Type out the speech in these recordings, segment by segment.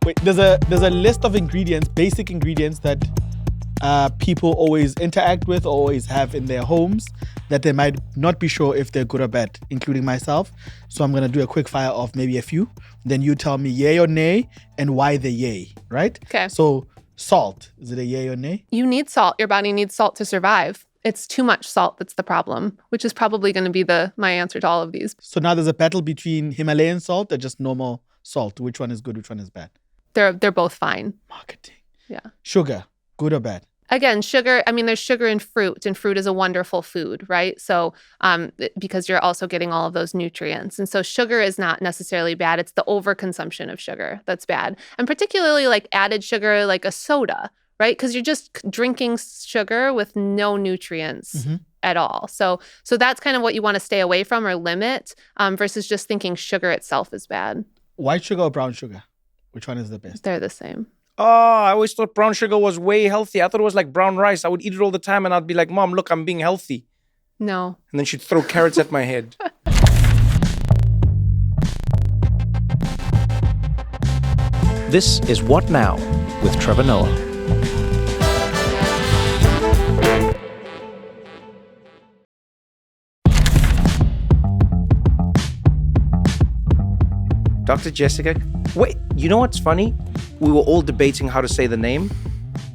Wait, there's a list of ingredients, basic ingredients that people always interact with or always have in their homes that they might not be sure if they're good or bad, including myself. So I'm going to do a quick fire of maybe a few. Then you tell me yay or nay and why the yay, right? Okay. So salt, is it a yay or nay? You need salt. Your body needs salt to survive. It's too much salt that's the problem, which is probably going to be my answer to all of these. So now there's a battle between Himalayan salt or just normal salt. Which one is good, which one is bad? They're both fine. Marketing. Yeah. Sugar, good or bad? Again, sugar, there's sugar in fruit, and fruit is a wonderful food, right? So because you're also getting all of those nutrients. And so sugar is not necessarily bad. It's the overconsumption of sugar that's bad. And particularly like added sugar, like a soda, right? Because you're just drinking sugar with no nutrients at all. So that's kind of what you want to stay away from or limit versus just thinking sugar itself is bad. White sugar or brown sugar? Which one is the best? They're the same. Oh, I always thought brown sugar was way healthy. I thought it was like brown rice. I would eat it all the time and I'd be like, Mom, look, I'm being healthy. No. And then she'd throw carrots at my head. This is What Now with Trevor Noah. Dr. Jessica, wait, you know what's funny? We were all debating how to say the name.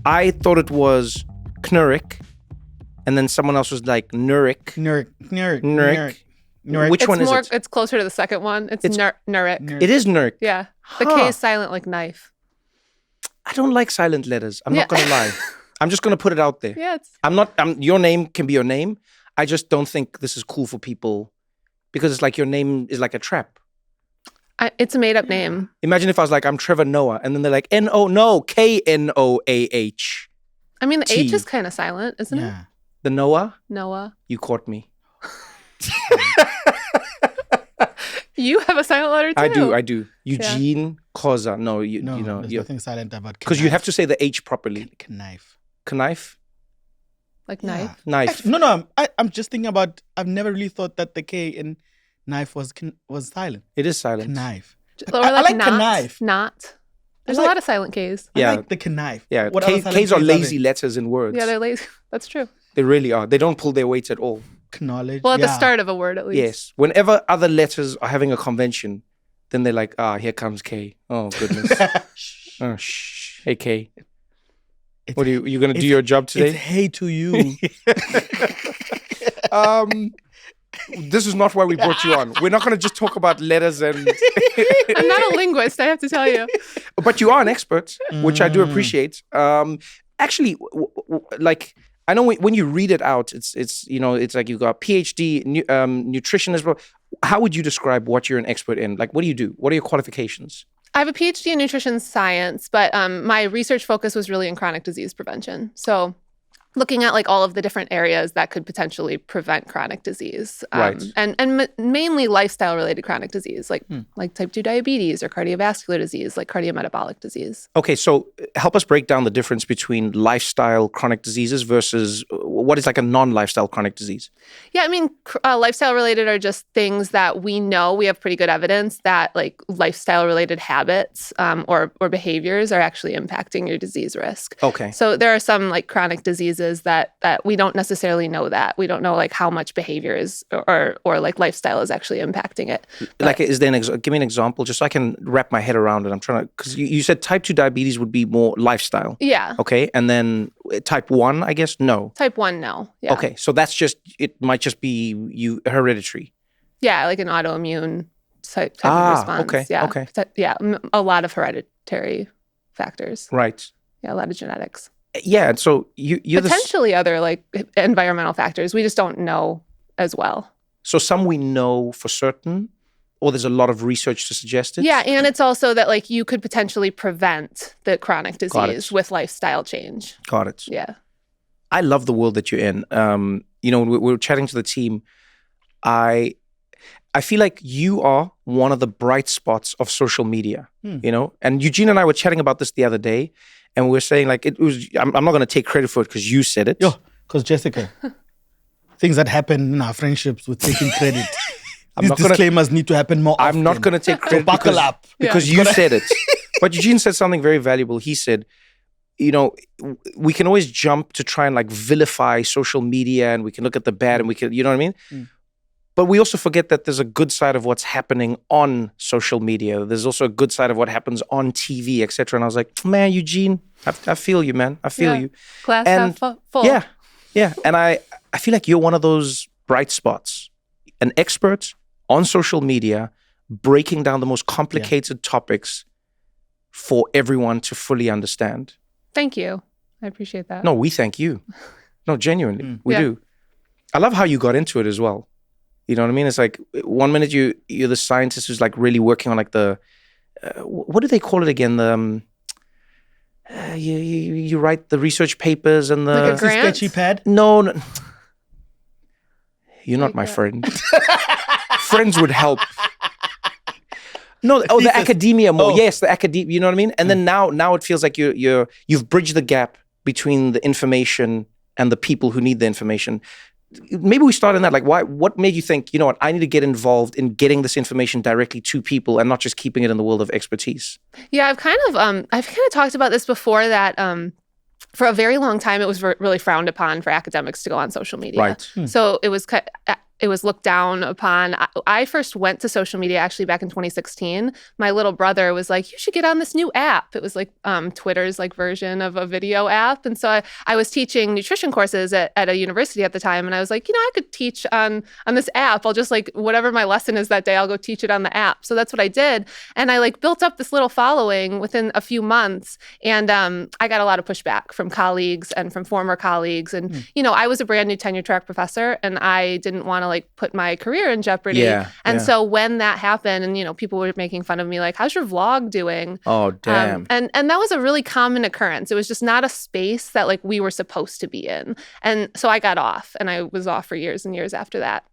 I thought it was Knurick, and then someone else was like Nurik. Nurik. Which one is it? It's closer to the second one. It's Nurik. It is Nurik. Yeah. The K is silent like knife. I don't like silent letters. I'm not going to lie. I'm just going to put it out there. Yeah. Your name can be your name. I just don't think this is cool for people because it's like your name is like a trap. It's a made-up name. Imagine if I was like, I'm Trevor Noah, and then they're like, K-N-O-A-H. The H is kind of silent, isn't it? The Noah? Noah. You caught me. You have a silent letter too. I do. Eugene Koza. No, there's nothing silent about because you have to say the H properly. Knife. Knife? Like knife? Knife. No, I'm just thinking about, I've never really thought that the K in knife was silent. It is silent. Knife. Or I like not, knife. Not. There's a lot of silent Ks. Yeah. I like the knife. Yeah, What Ks are lazy letters in words. Yeah, they're lazy. That's true. They really are. They don't pull their weight at all. Knowledge. Well, at the start of a word, at least. Yes. Whenever other letters are having a convention, then they're like, here comes K. Oh, goodness. Oh, shh. Hey, K. What are you going to do your job today? It's hey to you. This is not why we brought you on. We're not going to just talk about letters and... I'm not a linguist, I have to tell you. But you are an expert, which I do appreciate. Actually, like... I know when you read it out, it's like you got PhD, nutritionist. How would you describe what you're an expert in? Like, what do you do? What are your qualifications? I have a PhD in nutrition science, but my research focus was really in chronic disease prevention. So looking at like all of the different areas that could potentially prevent chronic disease, right. and mainly lifestyle related chronic disease, like type 2 diabetes or cardiovascular disease, like cardiometabolic disease. Okay, so help us break down the difference between lifestyle chronic diseases versus what is like a non-lifestyle chronic disease. Yeah, lifestyle related are just things that we know, we have pretty good evidence that like lifestyle related habits or behaviors are actually impacting your disease risk. Okay. So there are some like chronic diseases that we don't necessarily know that. We don't know like how much behavior is or like lifestyle is actually impacting it. Like, is there give me an example just so I can wrap my head around it. I'm trying to, because you said type 2 diabetes would be more lifestyle. Yeah. Okay. And then type 1, I guess, no. Type 1, no. Yeah. Okay. So it might just be hereditary. Yeah, like an autoimmune type of response. Okay. Yeah. Okay. Yeah, a lot of hereditary factors. Right. Yeah, a lot of genetics. Yeah, so you're potentially other like environmental factors. We just don't know as well. So some we know for certain, or there's a lot of research to suggest it? Yeah, and it's also that like you could potentially prevent the chronic disease with lifestyle change. Got it. Yeah. I love the world that you're in. We were chatting to the team. I feel like you are one of the bright spots of social media, and Eugene and I were chatting about this the other day. And we're saying like I'm not going to take credit for it because you said it. Yeah, because Jessica, things that happen in our friendships with taking credit. These disclaimers need to happen more often. I'm not going to take credit so buckle up. Because you said it. But Eugene said something very valuable. He said, we can always jump to try and like vilify social media, and we can look at the bad, and we can, you know what I mean? But we also forget that there's a good side of what's happening on social media. There's also a good side of what happens on TV, etc. And I was like, man, Eugene, I feel you, man. I feel you. Glass and half full. Yeah. And I feel like you're one of those bright spots, an expert on social media, breaking down the most complicated topics for everyone to fully understand. Thank you. I appreciate that. No, we thank you. No, genuinely, we do. I love how you got into it as well. You know what I mean? It's like 1 minute you're the scientist who's like really working on like the what do they call it again? The you write the research papers and the like a grant? sketchy pad. No. You're not my friend. Friends would help. No, the academia more. Yes, the academia. You know what I mean? And then now it feels like you've bridged the gap between the information and the people who need the information. Maybe we start in that. Like, what made you think, you know what, I need to get involved in getting this information directly to people and not just keeping it in the world of expertise? Yeah, I've kind of talked about this before, that for a very long time it was really frowned upon for academics to go on social media. Right. So it was looked down upon. I first went to social media actually back in 2016. My little brother was like, you should get on this new app. It was like Twitter's like version of a video app. And so I was teaching nutrition courses at a university at the time. And I was like, I could teach on this app. I'll just like, whatever my lesson is that day, I'll go teach it on the app. So that's what I did. And I like built up this little following within a few months. And I got a lot of pushback from colleagues and from former colleagues. And, I was a brand new tenure track professor, and I didn't want to like put my career in jeopardy. So when that happened, and people were making fun of me, like, how's your vlog doing? Oh, damn. And that was a really common occurrence. It was just not a space that like we were supposed to be in. And so I got off, and I was off for years and years after that.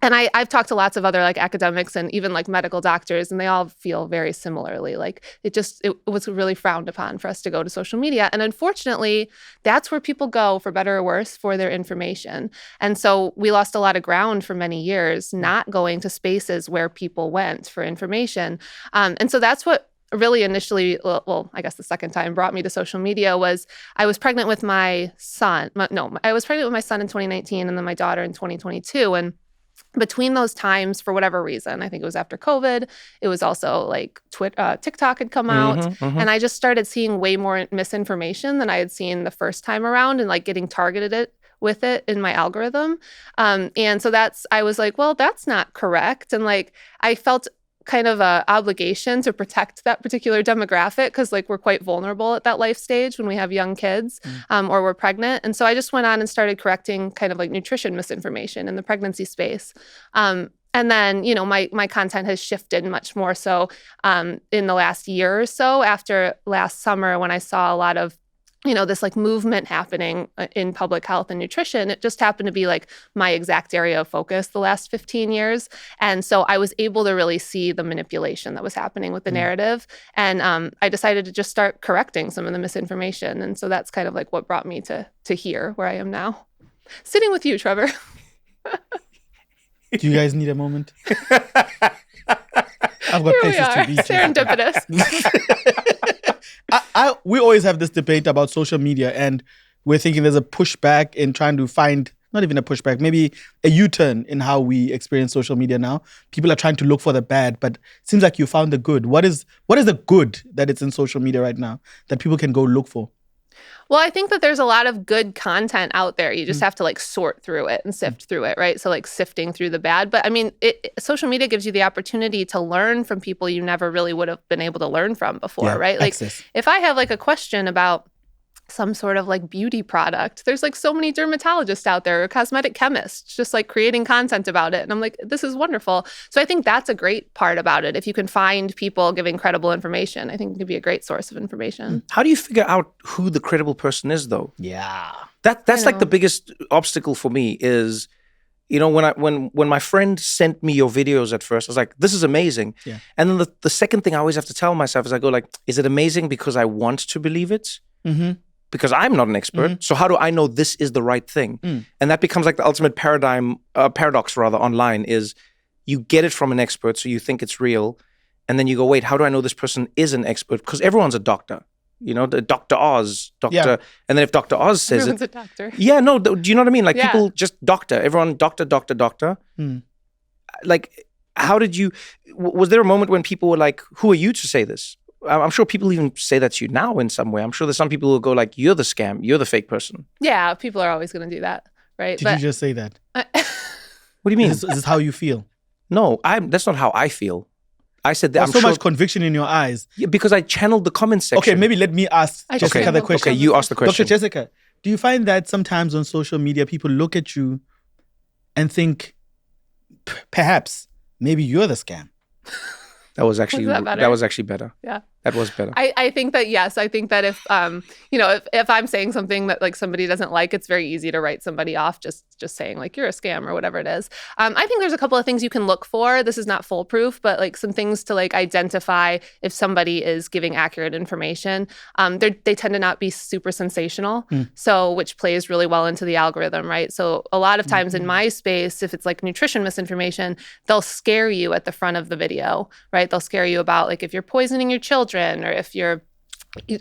And I've talked to lots of other like academics and even like medical doctors, and they all feel very similarly. Like it was really frowned upon for us to go to social media. And unfortunately, that's where people go, for better or worse, for their information. And so we lost a lot of ground for many years not going to spaces where people went for information. And so that's what really initially, well, I guess the second time brought me to social media was I was pregnant with my son. I was pregnant with my son in 2019 and then my daughter in 2022. And between those times, for whatever reason, I think it was after COVID, it was also like TikTok had come out. And I just started seeing way more misinformation than I had seen the first time around, and like getting targeted with it in my algorithm. And so I was like, well, that's not correct. And like, I felt kind of a obligation to protect that particular demographic, because like we're quite vulnerable at that life stage when we have young kids or we're pregnant. And so I just went on and started correcting kind of like nutrition misinformation in the pregnancy space. And then, my content has shifted much more so in the last year or so, after last summer when I saw a lot of this like movement happening in public health and nutrition. It just happened to be like my exact area of focus the last 15 years. And so I was able to really see the manipulation that was happening with the narrative. And I decided to just start correcting some of the misinformation. And so that's kind of like what brought me to here, where I am now. Sitting with you, Trevor. Do you guys need a moment? I've got places to be. Serendipitous. We always have this debate about social media, and we're thinking there's a pushback in trying to find, not even a pushback, maybe a U-turn in how we experience social media now. People are trying to look for the bad, but it seems like you found the good. What is the good that it's in social media right now that people can go look for? Well, I think that there's a lot of good content out there. You just have to like sort through it and sift through it, right? So like sifting through the bad. But I mean, social media gives you the opportunity to learn from people you never really would have been able to learn from before, right? Like if I have like a question about some sort of like beauty product, there's like so many dermatologists out there, or cosmetic chemists, just like creating content about it. And I'm like, this is wonderful. So I think that's a great part about it. If you can find people giving credible information, I think it could be a great source of information. How do you figure out who the credible person is, though? Yeah. That's like the biggest obstacle for me is, when my friend sent me your videos at first, I was like, this is amazing. Yeah. And then the second thing I always have to tell myself is I go like, is it amazing because I want to believe it? Because I'm not an expert. So how do I know this is the right thing? And that becomes like the ultimate paradox online is you get it from an expert, so you think it's real. And then you go, wait, how do I know this person is an expert? Because everyone's a doctor. You know, the Dr. Oz, doctor. Yeah. And then if Dr. Oz says Everyone's it. a doctor. Yeah, no, do you know what I mean? Like Yeah. people just doctor. Everyone doctor. Like, how did you, was there a moment when people were like, who are you to say this? I'm sure people even say that to you now in some way. I'm sure there's some people who go like, you're the scam. You're the fake person. Yeah, people are always going to do that, right? Did you just say that? What do you mean? Is this how you feel? No, that's not how I feel. I said that. There's so much conviction in your eyes. Yeah, because I channeled the comment section. Okay, maybe let me ask Jessica the question. Okay, you ask the question. Dr. Jessica, do you find that sometimes on social media people look at you and think, perhaps, maybe you're the scam? That was actually better. Yeah. That was better. I think that, yes, I think that if I'm saying something that like somebody doesn't like, it's very easy to write somebody off just saying like you're a scam or whatever it is. I think there's a couple of things you can look for. This is not foolproof, but like some things to like identify if somebody is giving accurate information. They tend to not be super sensational, so which plays really well into the algorithm, right? So a lot of times in my space, if it's like nutrition misinformation, they'll scare you at the front of the video, right? They'll scare you about like if you're poisoning your children or if you're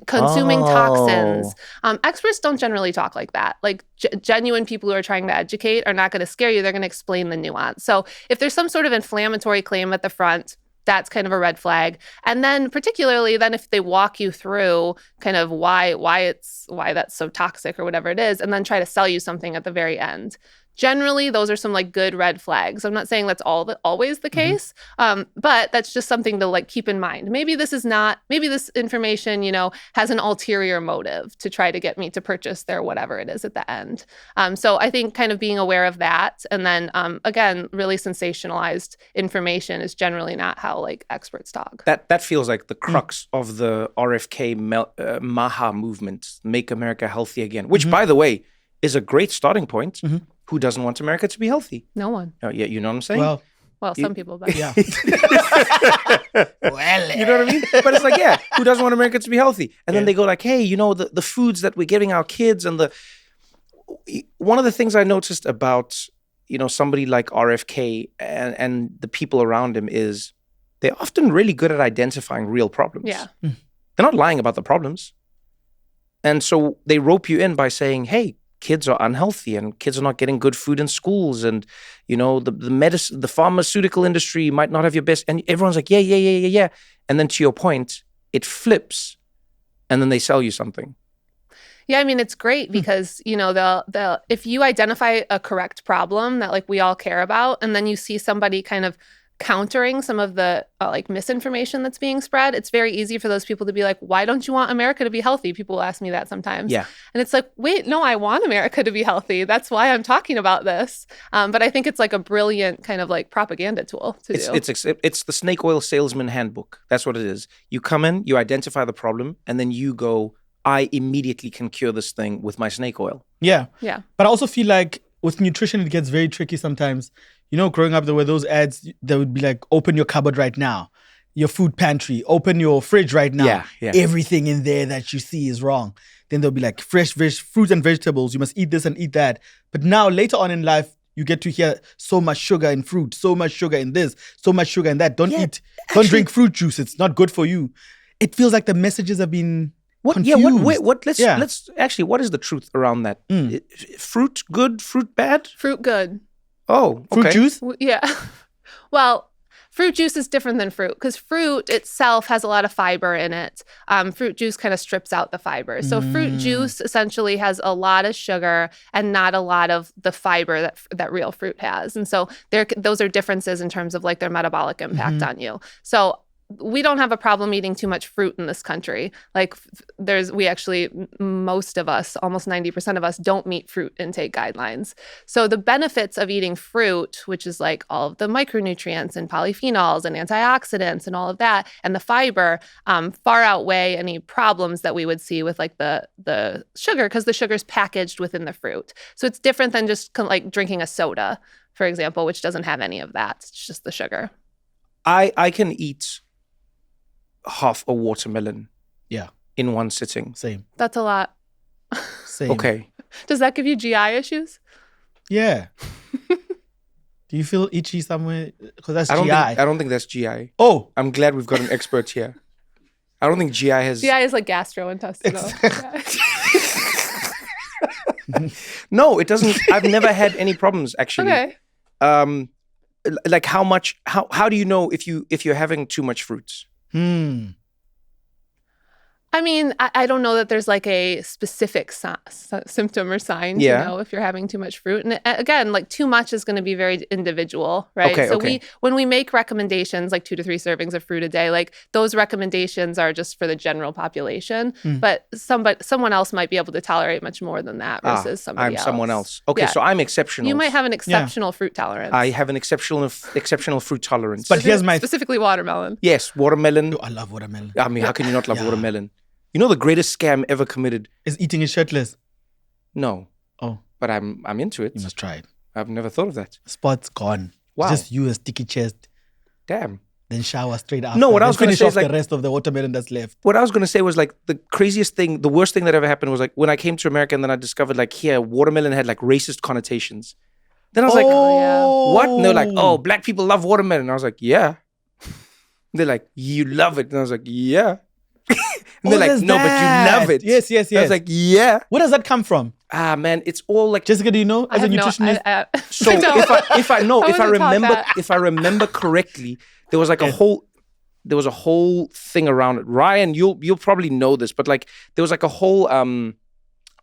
consuming toxins. Experts don't generally talk like that. Like genuine people who are trying to educate are not going to scare you. They're going to explain the nuance. So if there's some sort of inflammatory claim at the front, that's kind of a red flag. And then particularly then if they walk you through kind of why that's so toxic or whatever it is, and then try to sell you something at the very end. Generally, those are some like good red flags. I'm not saying that's always the case, but that's just something to like keep in mind. Maybe this information, has an ulterior motive to try to get me to purchase their whatever it is at the end. So I think kind of being aware of that. And then again, really sensationalized information is generally not how like experts talk. That feels like the crux of the RFK MAHA movement, Make America Healthy Again, which by the way, is a great starting point. Who doesn't want America to be healthy? No one. Oh, yeah, you know what I'm saying? Well, some people, but Yeah. Well, you know what I mean? But it's like, yeah, who doesn't want America to be healthy? And then they go like, hey, the foods that we're giving our kids and one of the things I noticed about, somebody like RFK and the people around him is they're often really good at identifying real problems. Yeah. They're not lying about the problems. And so they rope you in by saying, hey, kids are unhealthy and kids are not getting good food in schools, and the pharmaceutical industry might not have your best, and everyone's like yeah, and then to your point it flips and then they sell you something. Yeah, I mean, it's great because, they'll if you identify a correct problem that like we all care about, and then you see somebody kind of countering some of the like misinformation that's being spread, it's very easy for those people to be like, why don't you want America to be healthy? People will ask me that sometimes. Yeah. And it's like, wait, no, I want America to be healthy. That's why I'm talking about this. But I think it's like a brilliant kind of like propaganda tool to do. It's the snake oil salesman handbook. That's what it is. You come in, you identify the problem, and then you go, I immediately can cure this thing with my snake oil. Yeah. Yeah. But I also feel like with nutrition, it gets very tricky sometimes. Growing up, there were those ads that would be like, open your cupboard right now, your food pantry, open your fridge right now. Yeah. Everything in there that you see is wrong. Then they'll be like, fresh fruits and vegetables, you must eat this and eat that. But now later on in life, you get to hear so much sugar in fruit, so much sugar in this, so much sugar in that. Don't drink fruit juice. It's not good for you. It feels like the messages have been confused. Let's actually, what is the truth around that? Fruit good, fruit bad? Fruit good. Oh, okay. Fruit juice? Yeah. Well, fruit juice is different than fruit because fruit itself has a lot of fiber in it. Fruit juice kind of strips out the fiber. So fruit juice essentially has a lot of sugar and not a lot of the fiber that real fruit has. And so those are differences in terms of like their metabolic impact on you. So we don't have a problem eating too much fruit in this country. Like most of us, almost 90% of us don't meet fruit intake guidelines. So the benefits of eating fruit, which is like all of the micronutrients and polyphenols and antioxidants and all of that, and the fiber far outweigh any problems that we would see with like the sugar, because the sugar is packaged within the fruit. So it's different than just like drinking a soda, for example, which doesn't have any of that. It's just the sugar. I can eat half a watermelon in one sitting. Same. That's a lot. Same. Okay. Does that give you GI issues? Yeah. Do you feel itchy somewhere? Because that's I GI. don't think that's GI. Oh, I'm glad we've got an expert here. I don't think GI has. GI is like gastrointestinal. No, it doesn't. I've never had any problems actually. Okay. Like how do you know if you're having too much fruits? I mean, I don't know that there's like a specific symptom or sign to know if you're having too much fruit. And again, like too much is going to be very individual, right? Okay, so when we make recommendations like 2 to 3 servings of fruit a day, like those recommendations are just for the general population. But someone else might be able to tolerate much more than that versus somebody else. I'm someone else. Okay, so I'm exceptional. You might have an exceptional fruit tolerance. I have an exceptional fruit tolerance. but here's my specifically watermelon. Yes, watermelon. Oh, I love watermelon. I mean, how can you not love watermelon? You know the greatest scam ever committed? Is eating it shirtless. No. Oh. But I'm into it. You must try it. I've never thought of that. Spot's gone. Wow. Just you, a sticky chest. Damn. Then shower straight after. No, what I was going to say is the like rest of the watermelon that's left. What I was going to say was like the craziest thing, the worst thing that ever happened was like when I came to America and then I discovered like here, watermelon had like racist connotations. Then I was like, what? And they're like, oh, black people love watermelon. And I was like, yeah. They're like, you love it. And I was like, yeah. And they're like, no, but you love it. Yes. I was like, yeah. Where does that come from? Ah, man, it's all like. Jessica, do you know as a nutritionist? So if I remember correctly, there was like a whole thing around it. Ryan, you'll probably know this, but like there was like a whole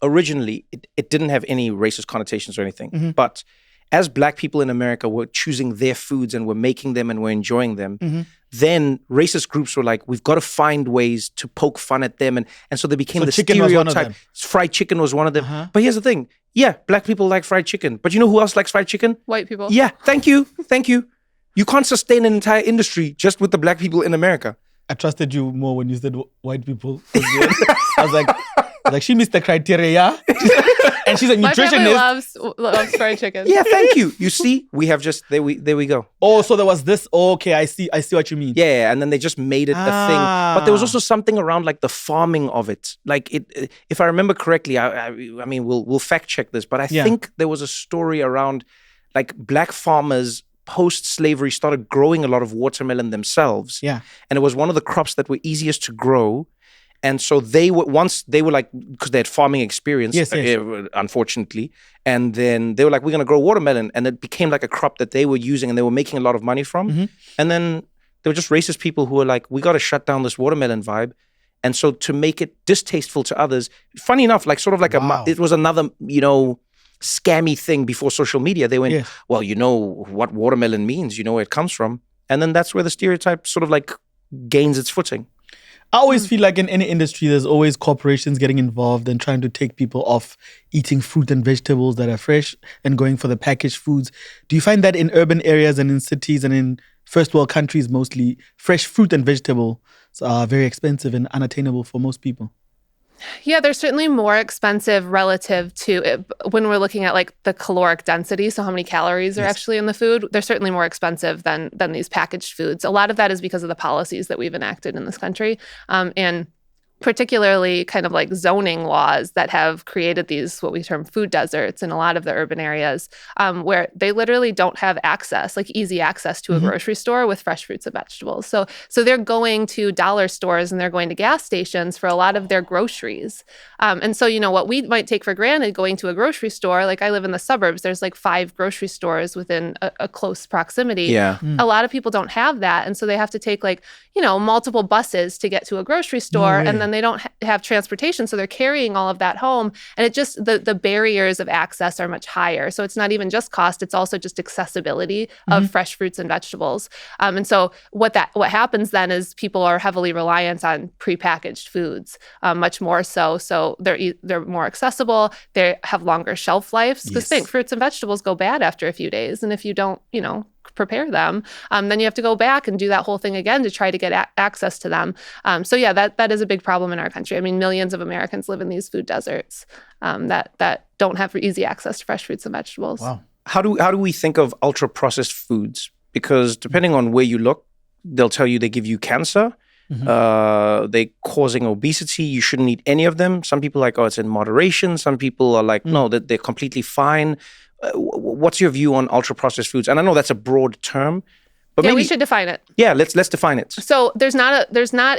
originally it didn't have any racist connotations or anything, but as black people in America were choosing their foods and were making them and were enjoying them, then racist groups were like, we've got to find ways to poke fun at them. And so they became the stereotype. Fried chicken was one of them. But here's the thing. Yeah, black people like fried chicken. But you know who else likes fried chicken? White people. Yeah, thank you. You can't sustain an entire industry just with the black people in America. I trusted you more when you said white people. I was like, she missed the criteria. And she's a nutritionist. My family loves fried chicken. Yeah, thank you. You see, we have just there we go. Oh, so there was this. Oh, okay, I see what you mean. Yeah, and then they just made it a thing. But there was also something around like the farming of it. Like it, if I remember correctly, I mean, we'll fact check this, but I think there was a story around like black farmers post-slavery started growing a lot of watermelon themselves. Yeah, and it was one of the crops that were easiest to grow. And so they were like, because they had farming experience, unfortunately. And then they were like, we're going to grow watermelon. And it became like a crop that they were using and they were making a lot of money from. And then there were just racist people who were like, we got to shut down this watermelon vibe. And so to make it distasteful to others, funny enough, like sort of like it was another, scammy thing before social media. They went, well, you know what watermelon means, you know where it comes from. And then that's where the stereotype sort of like gains its footing. I always feel like in any industry, there's always corporations getting involved and trying to take people off eating fruit and vegetables that are fresh and going for the packaged foods. Do you find that in urban areas and in cities and in first world countries mostly, fresh fruit and vegetables are very expensive and unattainable for most people? Yeah, they're certainly more expensive relative to when we're looking at like the caloric density, so how many calories are actually in the food. They're certainly more expensive than these packaged foods. A lot of that is because of the policies that we've enacted in this country, and particularly kind of like zoning laws that have created these, what we term food deserts in a lot of the urban areas, where they literally don't have access, like easy access to a grocery store with fresh fruits and vegetables. So they're going to dollar stores and they're going to gas stations for a lot of their groceries. And so, what we might take for granted going to a grocery store, like I live in the suburbs, there's like 5 grocery stores within a close proximity. Yeah. A lot of people don't have that. And so they have to take like, multiple buses to get to a grocery store. And then they don't have transportation, so they're carrying all of that home, and it just the barriers of access are much higher. So it's not even just cost; it's also just accessibility of fresh fruits and vegetables. And so what happens then is people are heavily reliant on prepackaged foods, much more so. So they're more accessible. They have longer shelf lives because think fruits and vegetables go bad after a few days, and if you don't, prepare them, then you have to go back and do that whole thing again to try to get access to them. So yeah, that is a big problem in our country. I mean, millions of Americans live in these food deserts that don't have easy access to fresh fruits and vegetables. Wow. How do we think of ultra processed foods? Because depending on where you look, they'll tell you they give you cancer. They're causing obesity. You shouldn't eat any of them. Some people are like, oh, it's in moderation. Some people are like, no, that they're completely fine. what's your view on ultra-processed foods? And I know that's a broad term, but Yeah, maybe we should define it. Yeah, let's define it. So there's not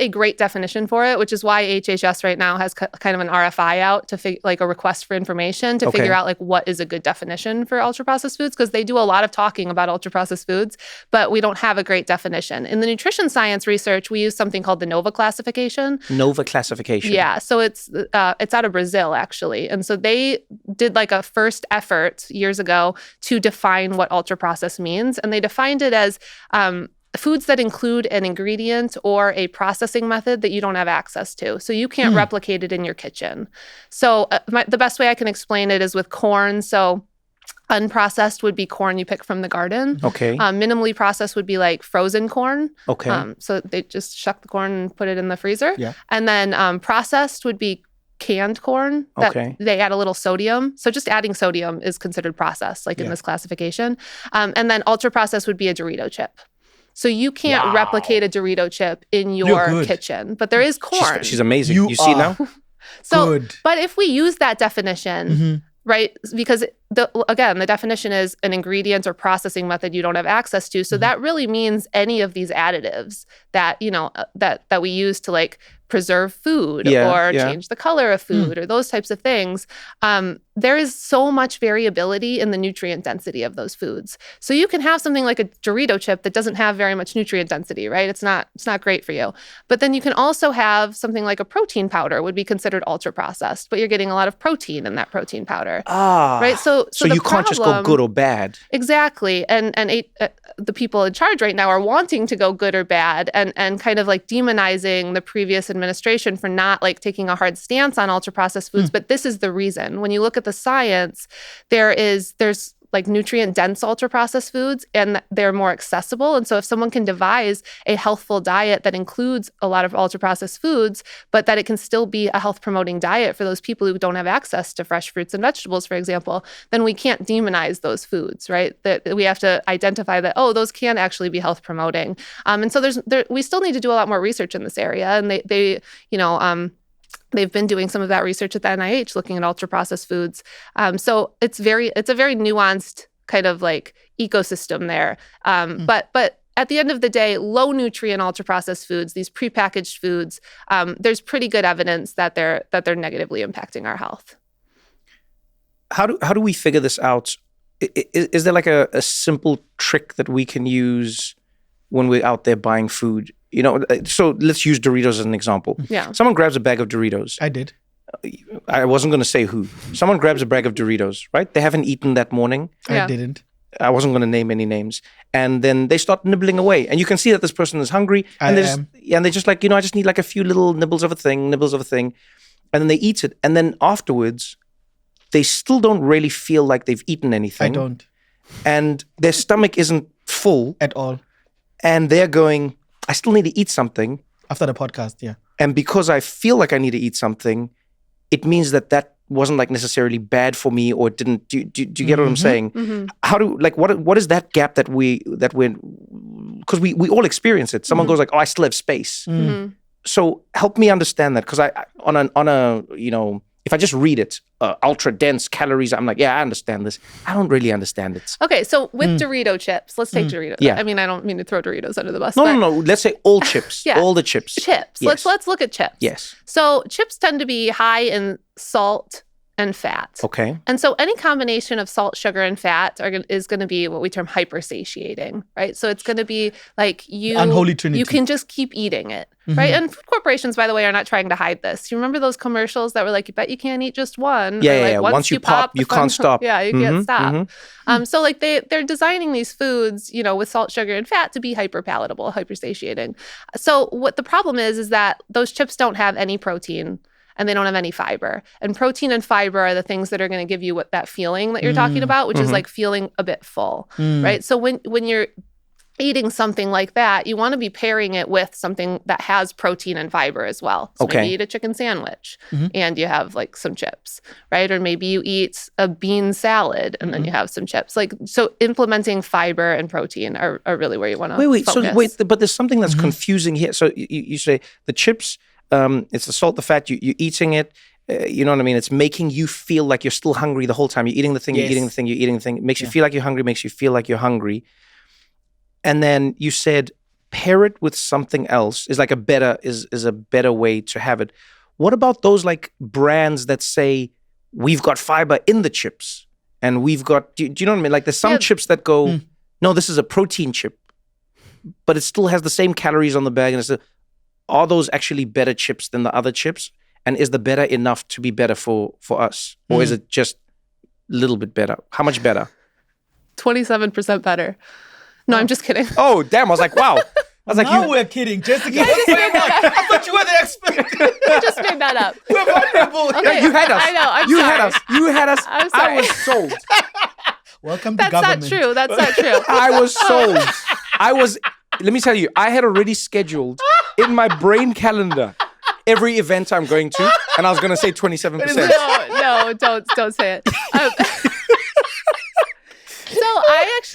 a great definition for it, which is why HHS right now has kind of an RFI out to like a request for information to figure out like what is a good definition for ultra processed foods, because they do a lot of talking about ultra processed foods, but we don't have a great definition. In the nutrition science research, we use something called the NOVA classification. NOVA classification. Yeah, so it's out of Brazil actually, and so they did like a first effort years ago to define what ultra processed means, and they defined it as foods that include an ingredient or a processing method that you don't have access to. So you can't replicate it in your kitchen. So the best way I can explain it is with corn. So unprocessed would be corn you pick from the garden. Okay. Minimally processed would be like frozen corn. Okay. So they just shuck the corn and put it in the freezer. Yeah. And then processed would be canned corn that they add a little sodium. So just adding sodium is considered processed, like in this classification. And then ultra processed would be a Dorito chip. So you can't replicate a Dorito chip in your kitchen, but there is corn. She's amazing. You see now? So, but if we use that definition, right? Because again, the definition is an ingredient or processing method you don't have access to. So that really means any of these additives that, you know, that we use to like preserve food or change the color of food or those types of things. There is so much variability in the nutrient density of those foods. So you can have something like a Dorito chip that doesn't have very much nutrient density, right? It's not great for you. But then you can also have something like a protein powder would be considered ultra processed, but you're getting a lot of protein in that protein powder. Right? So you can't just go good or bad. Exactly. And the people in charge right now are wanting to go good or bad and kind of like demonizing the previous administration for not like taking a hard stance on ultra processed foods. But this is the reason. When you look at the science, there's like nutrient dense ultra processed foods and they're more accessible. And so if someone can devise a healthful diet that includes a lot of ultra processed foods, but that it can still be a health promoting diet for those people who don't have access to fresh fruits and vegetables, for example, then we can't demonize those foods, right? That we have to identify that, oh, those can actually be health promoting. And so we still need to do a lot more research in this area. And they've been doing some of that research at the NIH, looking at ultra-processed foods. So it's a very nuanced kind of like ecosystem there. But at the end of the day, low nutrient ultra-processed foods, these prepackaged foods, there's pretty good evidence that they're negatively impacting our health. How do we figure this out? Is there like a simple trick that we can use when we're out there buying food? You know, so let's use Doritos as an example. Yeah. Someone grabs a bag of Doritos. I did. I wasn't going to say who. Someone grabs a bag of Doritos, right? They haven't eaten that morning. Yeah. I didn't. I wasn't going to name any names. And then they start nibbling away. And you can see that this person is hungry. And they're just like, I just need like a few little nibbles of a thing. And then they eat it. And then afterwards, they still don't really feel like they've eaten anything. I don't. And their stomach isn't full. At all. And they're going, I still need to eat something. After the podcast, yeah. And because I feel like I need to eat something, it means that wasn't like necessarily bad for me or it didn't. Do you get what I'm saying? Mm-hmm. How do, like, what is that gap that we're, because we all experience it. Someone goes like, oh, I still have space. Mm-hmm. So help me understand that. Because I on a if I just read it, ultra dense calories, I'm like, yeah, I understand this. I don't really understand it. Okay, so with Dorito chips, let's take Doritos. Yeah. I mean, I don't mean to throw Doritos under the bus. No. Let's say all chips. Yeah. All the chips. Chips. Yes. Let's look at chips. Yes. So chips tend to be high in salt and fat. Okay. And so any combination of salt, sugar, and fat is going to be what we term hypersatiating, right? So it's going to be like unholy trinity. You can just keep eating it, right? And food corporations, by the way, are not trying to hide this. You remember those commercials that were like, you bet you can't eat just one? Yeah, like, Once you pop, you can't stop. Yeah, you can't stop. So like they're designing these foods, with salt, sugar, and fat to be hyperpalatable, hypersatiating. So what the problem is that those chips don't have any protein and they don't have any fiber. And protein and fiber are the things that are going to give you that feeling that you're talking about, which is like feeling a bit full, right? So when you're eating something like that, you want to be pairing it with something that has protein and fiber as well. So maybe you eat a chicken sandwich and you have like some chips, right? Or maybe you eat a bean salad and then you have some chips. Like, so implementing fiber and protein are really where you want to focus. But there's something that's confusing here. So you say the chips, it's the salt, the fat, you're eating it. you know what I mean? It's making you feel like you're still hungry the whole time. You're eating the thing, you're eating the thing, you're eating the thing. It makes you feel like you're hungry, makes you feel like you're hungry. And then you said pair it with something else is like a better way to have it. What about those like brands that say we've got fiber in the chips and we've got, do you know what I mean? Like there's some chips that go, no, this is a protein chip, but it still has the same calories on the bag. And are those actually better chips than the other chips? And is the better enough to be better for us? Or is it just a little bit better? How much better? 27% better. No, I'm just kidding. Oh, damn. I was like, wow. I was like, now we're kidding. Jessica, what's going on? I thought you were the expert. I just made that up. We're vulnerable. Okay, yeah, you had us. I know. I'm you sorry. had us. You had us. I'm sorry. I was sold. Welcome to That's government. not true. That's not true. I was sold. Let me tell you, I had already scheduled in my brain calendar every event I'm going to, and I was going to say 27%. No, don't say it. So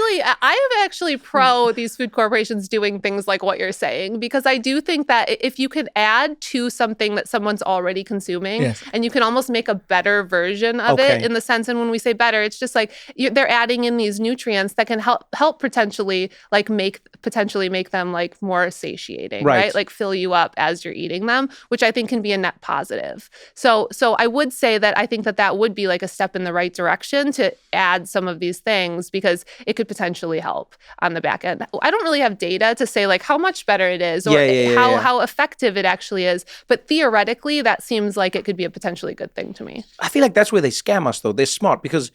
I am actually pro these food corporations doing things like what you're saying, because I do think that if you could add to something that someone's already consuming, and you can almost make a better version of it, in the sense, and when we say better, it's just like they're adding in these nutrients that can help potentially make them like more satiating, right? Like fill you up as you're eating them, which I think can be a net positive. So I would say that I think that would be like a step in the right direction to add some of these things, because it could potentially help on the back end. I don't really have data to say like how much better it is or how effective it actually is, but theoretically that seems like it could be a potentially good thing to me. I feel like that's where they scam us though. They're smart because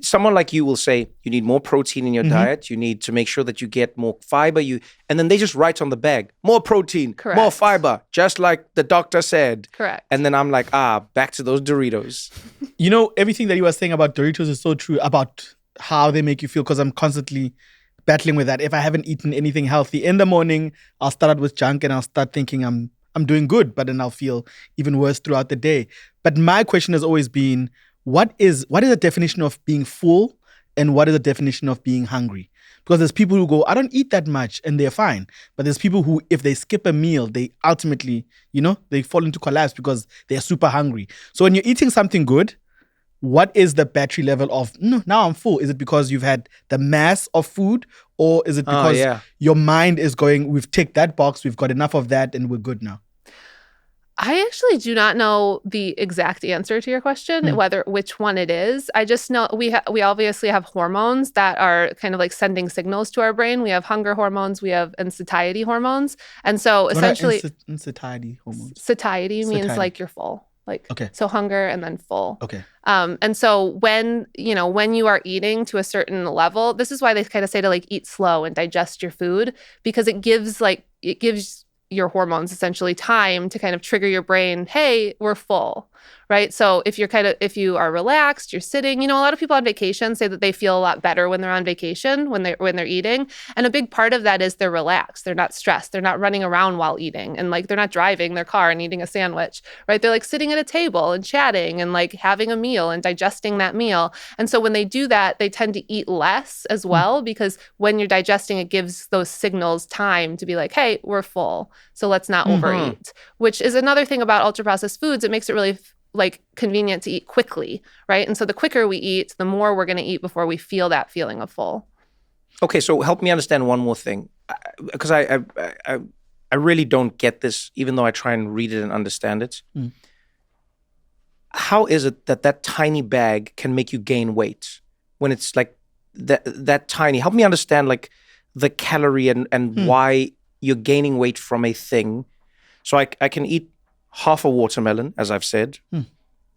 someone like you will say you need more protein in your diet, you need to make sure that you get more fiber, and then they just write on the bag, more protein, more fiber, just like the doctor said. Correct. And then I'm like, back to those Doritos. You know, everything that you were saying about Doritos is so true about how they make you feel, because I'm constantly battling with that. If I haven't eaten anything healthy in the morning, I'll start out with junk and I'll start thinking I'm doing good, but then I'll feel even worse throughout the day. But my question has always been, what is the definition of being full and what is the definition of being hungry? Because there's people who go, I don't eat that much and they're fine. But there's people who, if they skip a meal, they ultimately, they fall into collapse because they're super hungry. So when you're eating something good, what is the battery level of, no, now I'm full? Is it because you've had the mass of food, or is it because your mind is going, we've ticked that box, we've got enough of that and we're good now? I actually do not know the exact answer to your question, which one it is. I just know we obviously have hormones that are kind of like sending signals to our brain. We have hunger hormones, and satiety hormones. And so essentially... satiety hormones? Satiety means like you're full. So hunger and then full. Okay. And so when you are eating to a certain level, this is why they kind of say to like eat slow and digest your food, because it gives your hormones essentially time to kind of trigger your brain, hey, we're full, right? So if you are relaxed, you're sitting, a lot of people on vacation say that they feel a lot better when they're on vacation, when they're eating. And a big part of that is they're relaxed. They're not stressed. They're not running around while eating. And like, they're not driving their car and eating a sandwich, right? They're like sitting at a table and chatting and like having a meal and digesting that meal. And so when they do that, they tend to eat less as well, because when you're digesting, it gives those signals time to be like, hey, we're full. So let's not overeat, which is another thing about ultra processed foods. It makes it really convenient to eat quickly, right? And so the quicker we eat, the more we're going to eat before we feel that feeling of full. Okay, so help me understand one more thing, because I really don't get this, even though I try and read it and understand it. How is it that tiny bag can make you gain weight when it's like that tiny? Help me understand like the calorie and why you're gaining weight from a thing. So I can eat half a watermelon, as I've said, and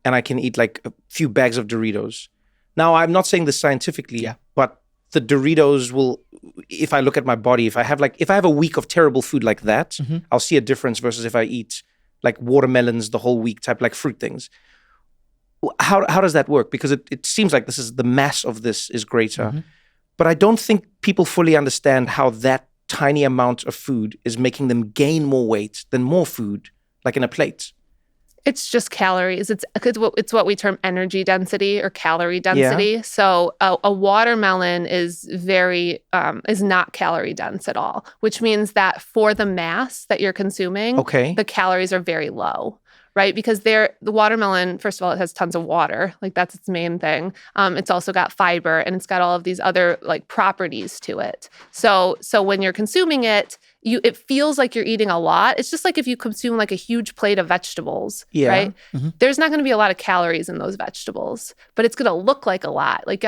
I can eat like a few bags of Doritos. Now, I'm not saying this scientifically, but the Doritos will, if I look at my body, if I have a week of terrible food like that, I'll see a difference versus if I eat like watermelons the whole week, type like fruit things. How does that work? Because it seems like the mass of this is greater, but I don't think people fully understand how that tiny amount of food is making them gain more weight than more food, like in a plate. It's just calories. It's what we term energy density or calorie density. Yeah. So a watermelon is is not calorie dense at all, which means that for the mass that you're consuming, the calories are very low, right? Because the watermelon, first of all, it has tons of water. Like that's its main thing. It's also got fiber and it's got all of these other like properties to it. So when you're consuming it, it feels like you're eating a lot. It's just like if you consume like a huge plate of vegetables, right? Mm-hmm. There's not going to be a lot of calories in those vegetables, but it's going to look like a lot. Like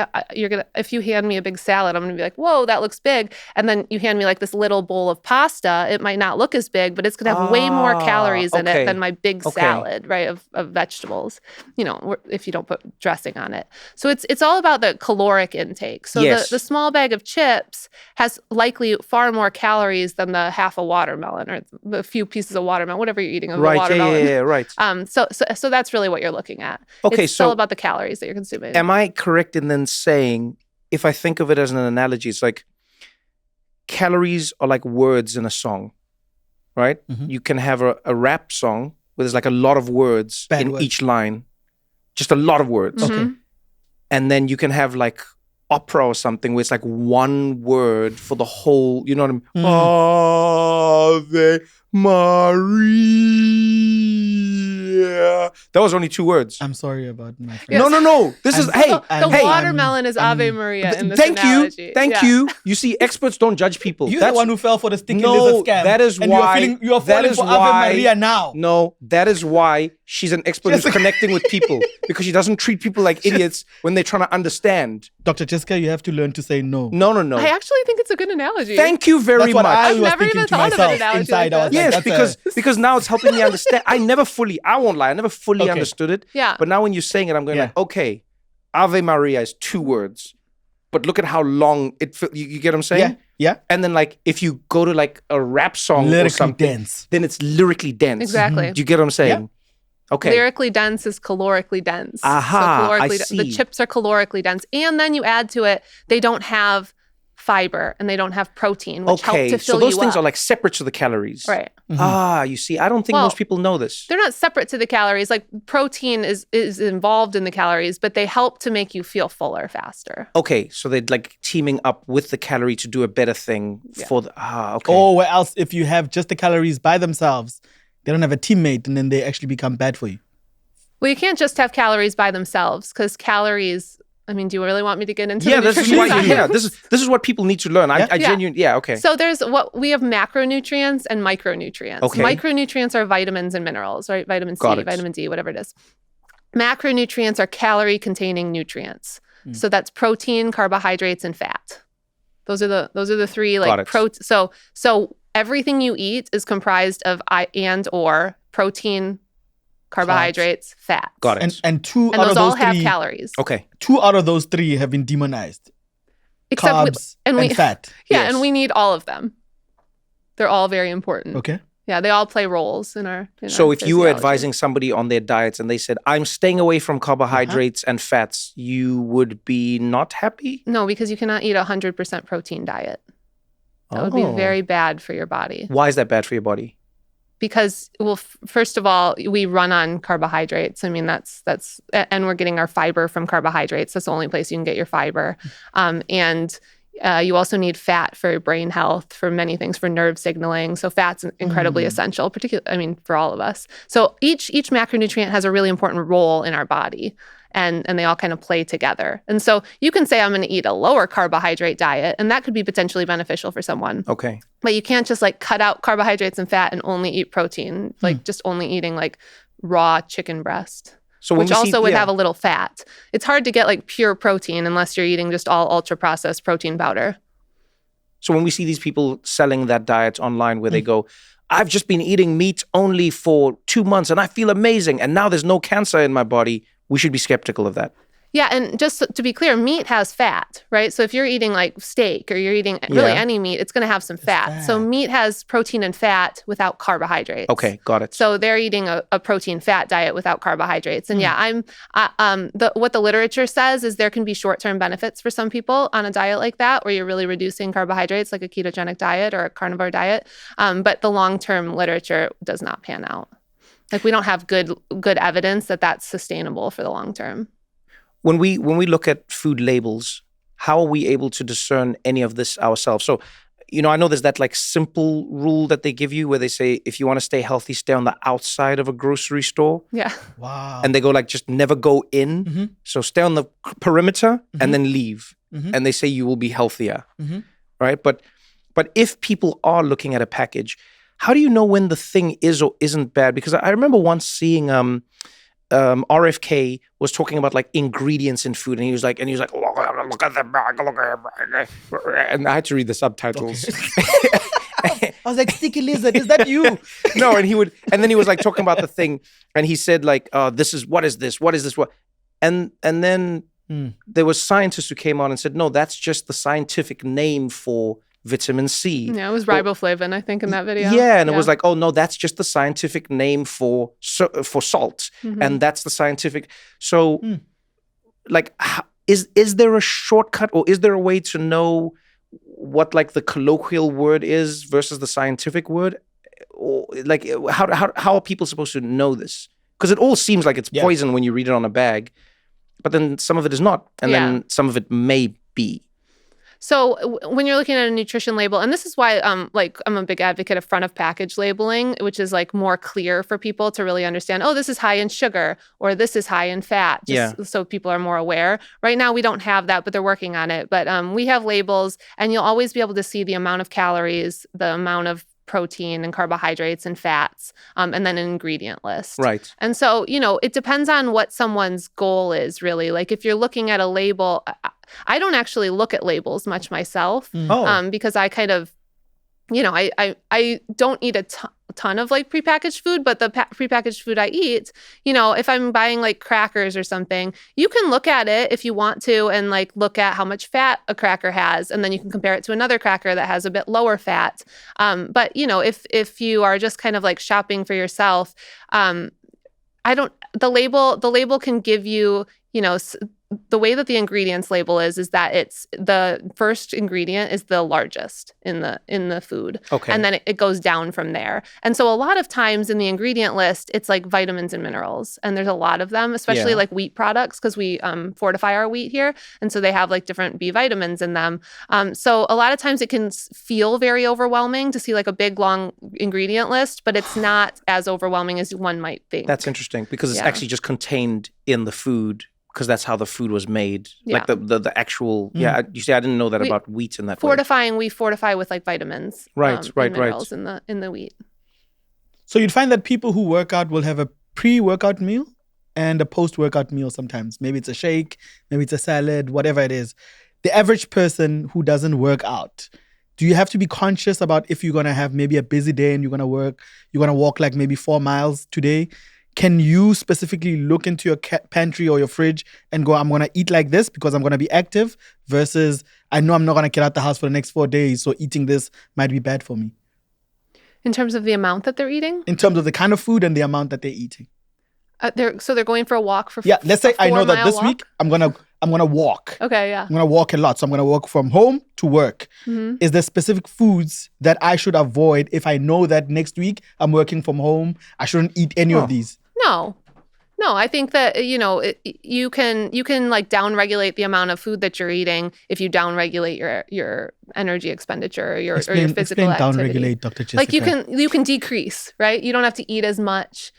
if you hand me a big salad, I'm going to be like, whoa, that looks big. And then you hand me like this little bowl of pasta, it might not look as big, but it's going to have way more calories in it than my big salad, right? Of vegetables, if you don't put dressing on it. So it's all about the caloric intake. So the small bag of chips has likely far more calories than the half a watermelon or the few pieces of watermelon, whatever you're eating of a watermelon. Yeah, right. So that's really what you're looking at. Okay, it's all about the calories that you're consuming. Am I correct in then saying, if I think of it as an analogy, it's like calories are like words in a song, right? Mm-hmm. You can have a rap song where there's like a lot of words each line, just a lot of words. Mm-hmm. Okay. And then you can have like opera or something where it's like one word for the whole, you know what I mean? Ave Maria. That was only 2 words. I'm sorry about my friend. No. This is, the watermelon is Ave Maria in this analogy. Thank you. You see, experts don't judge people. You're the one who fell for the sticky lizard scam. That is and why. You're falling for Ave Maria now. No, that is why she's an expert who's connecting with people, because she doesn't treat people like idiots when they're trying to understand. Dr. Jessica, you have to learn to say no. No. I actually think it's a good analogy. Thank you very much. I've never even thought of an analogy like that. Yes, because now it's helping me understand. I won't lie, I never fully understood it. Yeah. But now when you're saying it, I'm going like, okay, Ave Maria is 2 words, but look at how long you get what I'm saying? Yeah. And then like if you go to like a rap song lyrically or something, dense. then it's lyrically dense. Exactly. Do you get what I'm saying? Yeah. Okay. Lyrically dense is calorically dense. Aha, I see. The chips are calorically dense. And then you add to it, they don't have fiber and they don't have protein, which help to fill so those you things up. are like separate to the calories. Right. Mm-hmm. You see, I don't think most people know this. They're not separate to the calories. Like protein is involved in the calories, but they help to make you feel fuller faster. Okay, so they're like teaming up with the calorie to do a better thing for the okay. Or else if you have just the calories by themselves, they don't have a teammate and then they actually become bad for you. Well, you can't just have calories by themselves because calories. I mean, do you really want me to get into the this is nutrition why. side? This is what people need to learn. I genuinely, okay. So we have macronutrients and micronutrients. Okay. Micronutrients are vitamins and minerals, right? Vitamin C, vitamin D, whatever it is. Macronutrients are calorie-containing nutrients. So that's protein, carbohydrates, and fat. Those are the 3 like So everything you eat is comprised of or protein, carbohydrates, fat. Got it. And 2 and out of those all those have 3, calories. Okay. 2 out of those 3 have been demonized. Except Carbs and fat. Yeah, Yes. and we need all of them. They're all very important. Okay. Yeah, they all play roles in our So if you were physiology. advising somebody on their diets and they said, I'm staying away from carbohydrates and fats, you would be not happy? No, because you cannot eat a 100% protein diet. That would be very bad for your body. Why is that bad for your body? Because, well, first of all, we run on carbohydrates. I mean, that's, and we're getting our fiber from carbohydrates. That's the only place you can get your fiber. And you also need fat for your brain health, for many things, for nerve signaling. So fat's incredibly essential, particularly, for all of us. So each macronutrient has a really important role in our body. And they all kind of play together. And so you can say, I'm going to eat a lower carbohydrate diet, and that could be potentially beneficial for someone. Okay. But you can't just like cut out carbohydrates and fat and only eat protein, like just only eating like raw chicken breast, which also would have a little fat. It's hard to get like pure protein unless you're eating just all ultra processed protein powder. So when we see these people selling that diet online where they go, I've just been eating meat only for 2 months and I feel amazing and now there's no cancer in my body, we should be skeptical of that. Yeah, and just to be clear, meat has fat, right? So if you're eating like steak or you're eating really any meat, it's going to have some fat. So meat has protein and fat without carbohydrates. Okay, got it. So they're eating a protein fat diet without carbohydrates. And what the literature says is there can be short-term benefits for some people on a diet like that, where you're really reducing carbohydrates, like a ketogenic diet or a carnivore diet. But the long-term literature does not pan out. Like we don't have good evidence that that's sustainable for the long term. When we look at food labels, how are we able to discern any of this ourselves? So I know there's that like simple rule that they give you where they say, if you want to stay healthy, stay on the outside of a grocery store. Yeah. Wow. And they go like, just never go in. So stay on the perimeter and then leave. And they say you will be healthier. Right. But if people are looking at a package, how do you know when the thing is or isn't bad? Because I remember once seeing RFK was talking about like ingredients in food, and he was like, look at the bag, look at the bag. And I had to read the subtitles. I was like, sticky lizard, is that you? No, and then he was like talking about the thing, and he said like, what is this? And then there was scientists who came on and said, no, that's just the scientific name for vitamin C. Yeah, it was riboflavin, I think, in that video. Yeah, and it was like, oh no, that's just the scientific name for salt, and that's the scientific. So, like, is there a shortcut, or is there a way to know what like the colloquial word is versus the scientific word? Or like, how are people supposed to know this? Because it all seems like it's poison when you read it on a bag, but then some of it is not, and then some of it may be. So when you're looking at a nutrition label, and this is why I'm a big advocate of front of package labeling, which is like more clear for people to really understand, oh, this is high in sugar or this is high in fat, so people are more aware. Right now we don't have that, but they're working on it. But we have labels, and you'll always be able to see the amount of calories, the amount of protein and carbohydrates and fats, and then an ingredient list. Right. And so, it depends on what someone's goal is, really. Like if you're looking at a label, I don't actually look at labels much myself, because I kind of, I don't eat a ton of like prepackaged food, but the prepackaged food I eat, if I'm buying like crackers or something, you can look at it if you want to and like look at how much fat a cracker has, and then you can compare it to another cracker that has a bit lower fat. But if you are just kind of like shopping for yourself, the label can give you, the way that the ingredients label is that it's the first ingredient is the largest in the food. Okay. And then it goes down from there. And so a lot of times in the ingredient list, it's like vitamins and minerals. And there's a lot of them, especially like wheat products, because we fortify our wheat here. And so they have like different B vitamins in them. So a lot of times it can feel very overwhelming to see like a big, long ingredient list, but it's not as overwhelming as one might think. That's interesting, because it's actually just contained in the food, because that's how the food was made. Like the actual, you see, I didn't know that about wheat in that way. We fortify with like vitamins. Right. Minerals in the wheat. So you'd find that people who work out will have a pre-workout meal and a post-workout meal sometimes. Maybe it's a shake, maybe it's a salad, whatever it is. The average person who doesn't work out, do you have to be conscious about if you're going to have maybe a busy day and you're going to walk like maybe 4 miles today? Can you specifically look into your pantry or your fridge and go, I'm going to eat like this because I'm going to be active, versus I know I'm not going to get out the house for the next 4 days, so eating this might be bad for me? In terms of the amount that they're eating? In terms of the kind of food and the amount that they're eating. They're going for a walk for let's say I know that this week I'm gonna walk. Okay, yeah. I'm gonna walk a lot. So I'm gonna walk from home to work. Is there specific foods that I should avoid if I know that next week I'm working from home? I shouldn't eat any of these. No, I think that, you can like down-regulate the amount of food that you're eating if you down-regulate your energy expenditure or your physical activity. Down-regulate, Dr. Jessica. Like you can decrease, right? You don't have to eat as much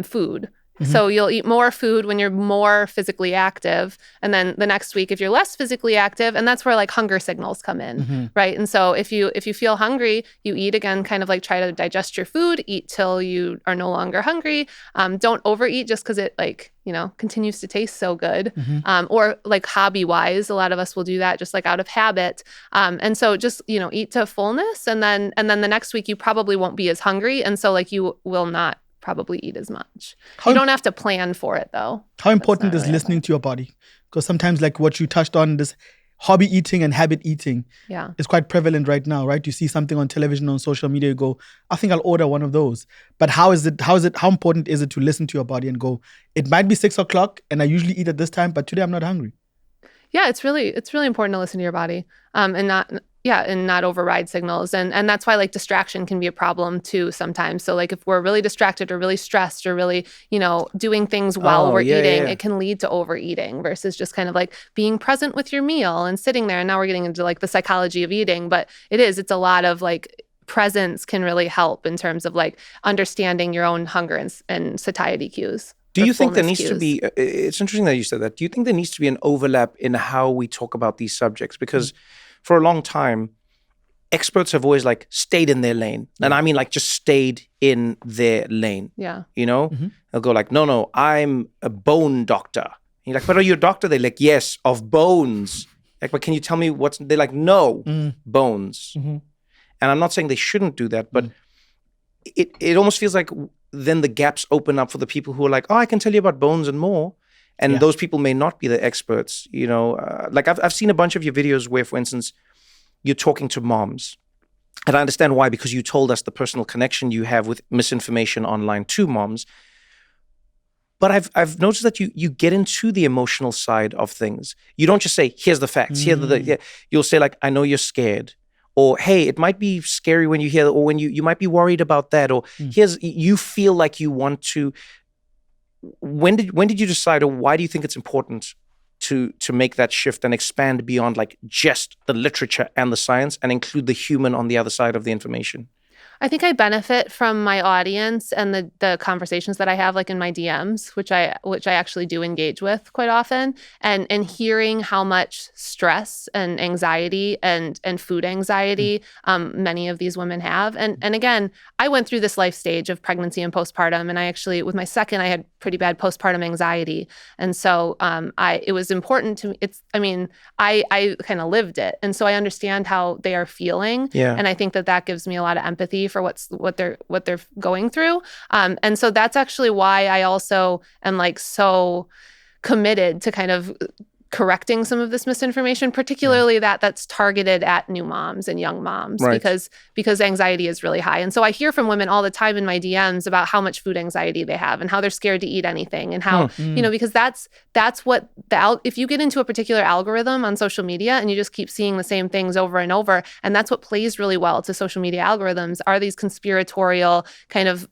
food. So you'll eat more food when you're more physically active. And then the next week, if you're less physically active, and that's where like hunger signals come in, right? And so if you feel hungry, you eat again, kind of like try to digest your food, eat till you are no longer hungry. Don't overeat just because it like, continues to taste so good. Or like hobby-wise, a lot of us will do that just like out of habit. And so just, eat to fullness. And then the next week, you probably won't be as hungry. And so like you will not probably eat as much. You don't have to plan for it though. How important is listening to your body? Because sometimes like what you touched on, this hobby eating and habit eating is quite prevalent right now, right? You see something on television, on social media, you go, I think I'll order one of those. But how important is it to listen to your body and go, it might be 6 o'clock and I usually eat at this time, but today I'm not hungry? Yeah, it's really important to listen to your body. And not, and not override signals. And that's why like distraction can be a problem too sometimes. So like if we're really distracted or really stressed or really, doing things while we're eating, it can lead to overeating versus just kind of like being present with your meal and sitting there. And now we're getting into like the psychology of eating, but it's a lot of like presence can really help in terms of like understanding your own hunger and satiety cues. Do you think there needs to be, it's interesting that you said that. Do you think there needs to be an overlap in how we talk about these subjects? Because for a long time, experts have always like stayed in their lane. And I mean like just stayed in their lane. Yeah. They'll go like, no, I'm a bone doctor. And you're like, but are you a doctor? They're like, yes, of bones. Like, but can you tell me they're like, no, bones. And I'm not saying they shouldn't do that, but it almost feels like then the gaps open up for the people who are like, oh, I can tell you about bones and more. And those people may not be the experts, like I've seen a bunch of your videos where, for instance, you're talking to moms. And I understand why, because you told us the personal connection you have with misinformation online to moms. But I've noticed that you get into the emotional side of things. You don't just say, here's the facts, you'll say like, I know you're scared. Or, hey, it might be scary when you hear, or when you might be worried about that. Or you feel like you want to. When did you decide, or why do you think it's important to make that shift and expand beyond like just the literature and the science and include the human on the other side of the information? I think I benefit from my audience and the conversations that I have like in my DMs, which I actually do engage with quite often, and hearing how much stress and anxiety and food anxiety many of these women have. And again, I went through this life stage of pregnancy and postpartum, and I actually, with my second, I had pretty bad postpartum anxiety. And so it was important to me. I kind of lived it. And so I understand how they are feeling. Yeah. And I think that gives me a lot of empathy for what they're going through. And so that's actually why I also am like so committed to kind of correcting some of this misinformation, particularly that's targeted at new moms and young moms, right. because anxiety is really high. And so I hear from women all the time in my DMs about how much food anxiety they have and how they're scared to eat anything, and how, because that's what if you get into a particular algorithm on social media and you just keep seeing the same things over and over, and that's what plays really well to social media algorithms, are these conspiratorial kind of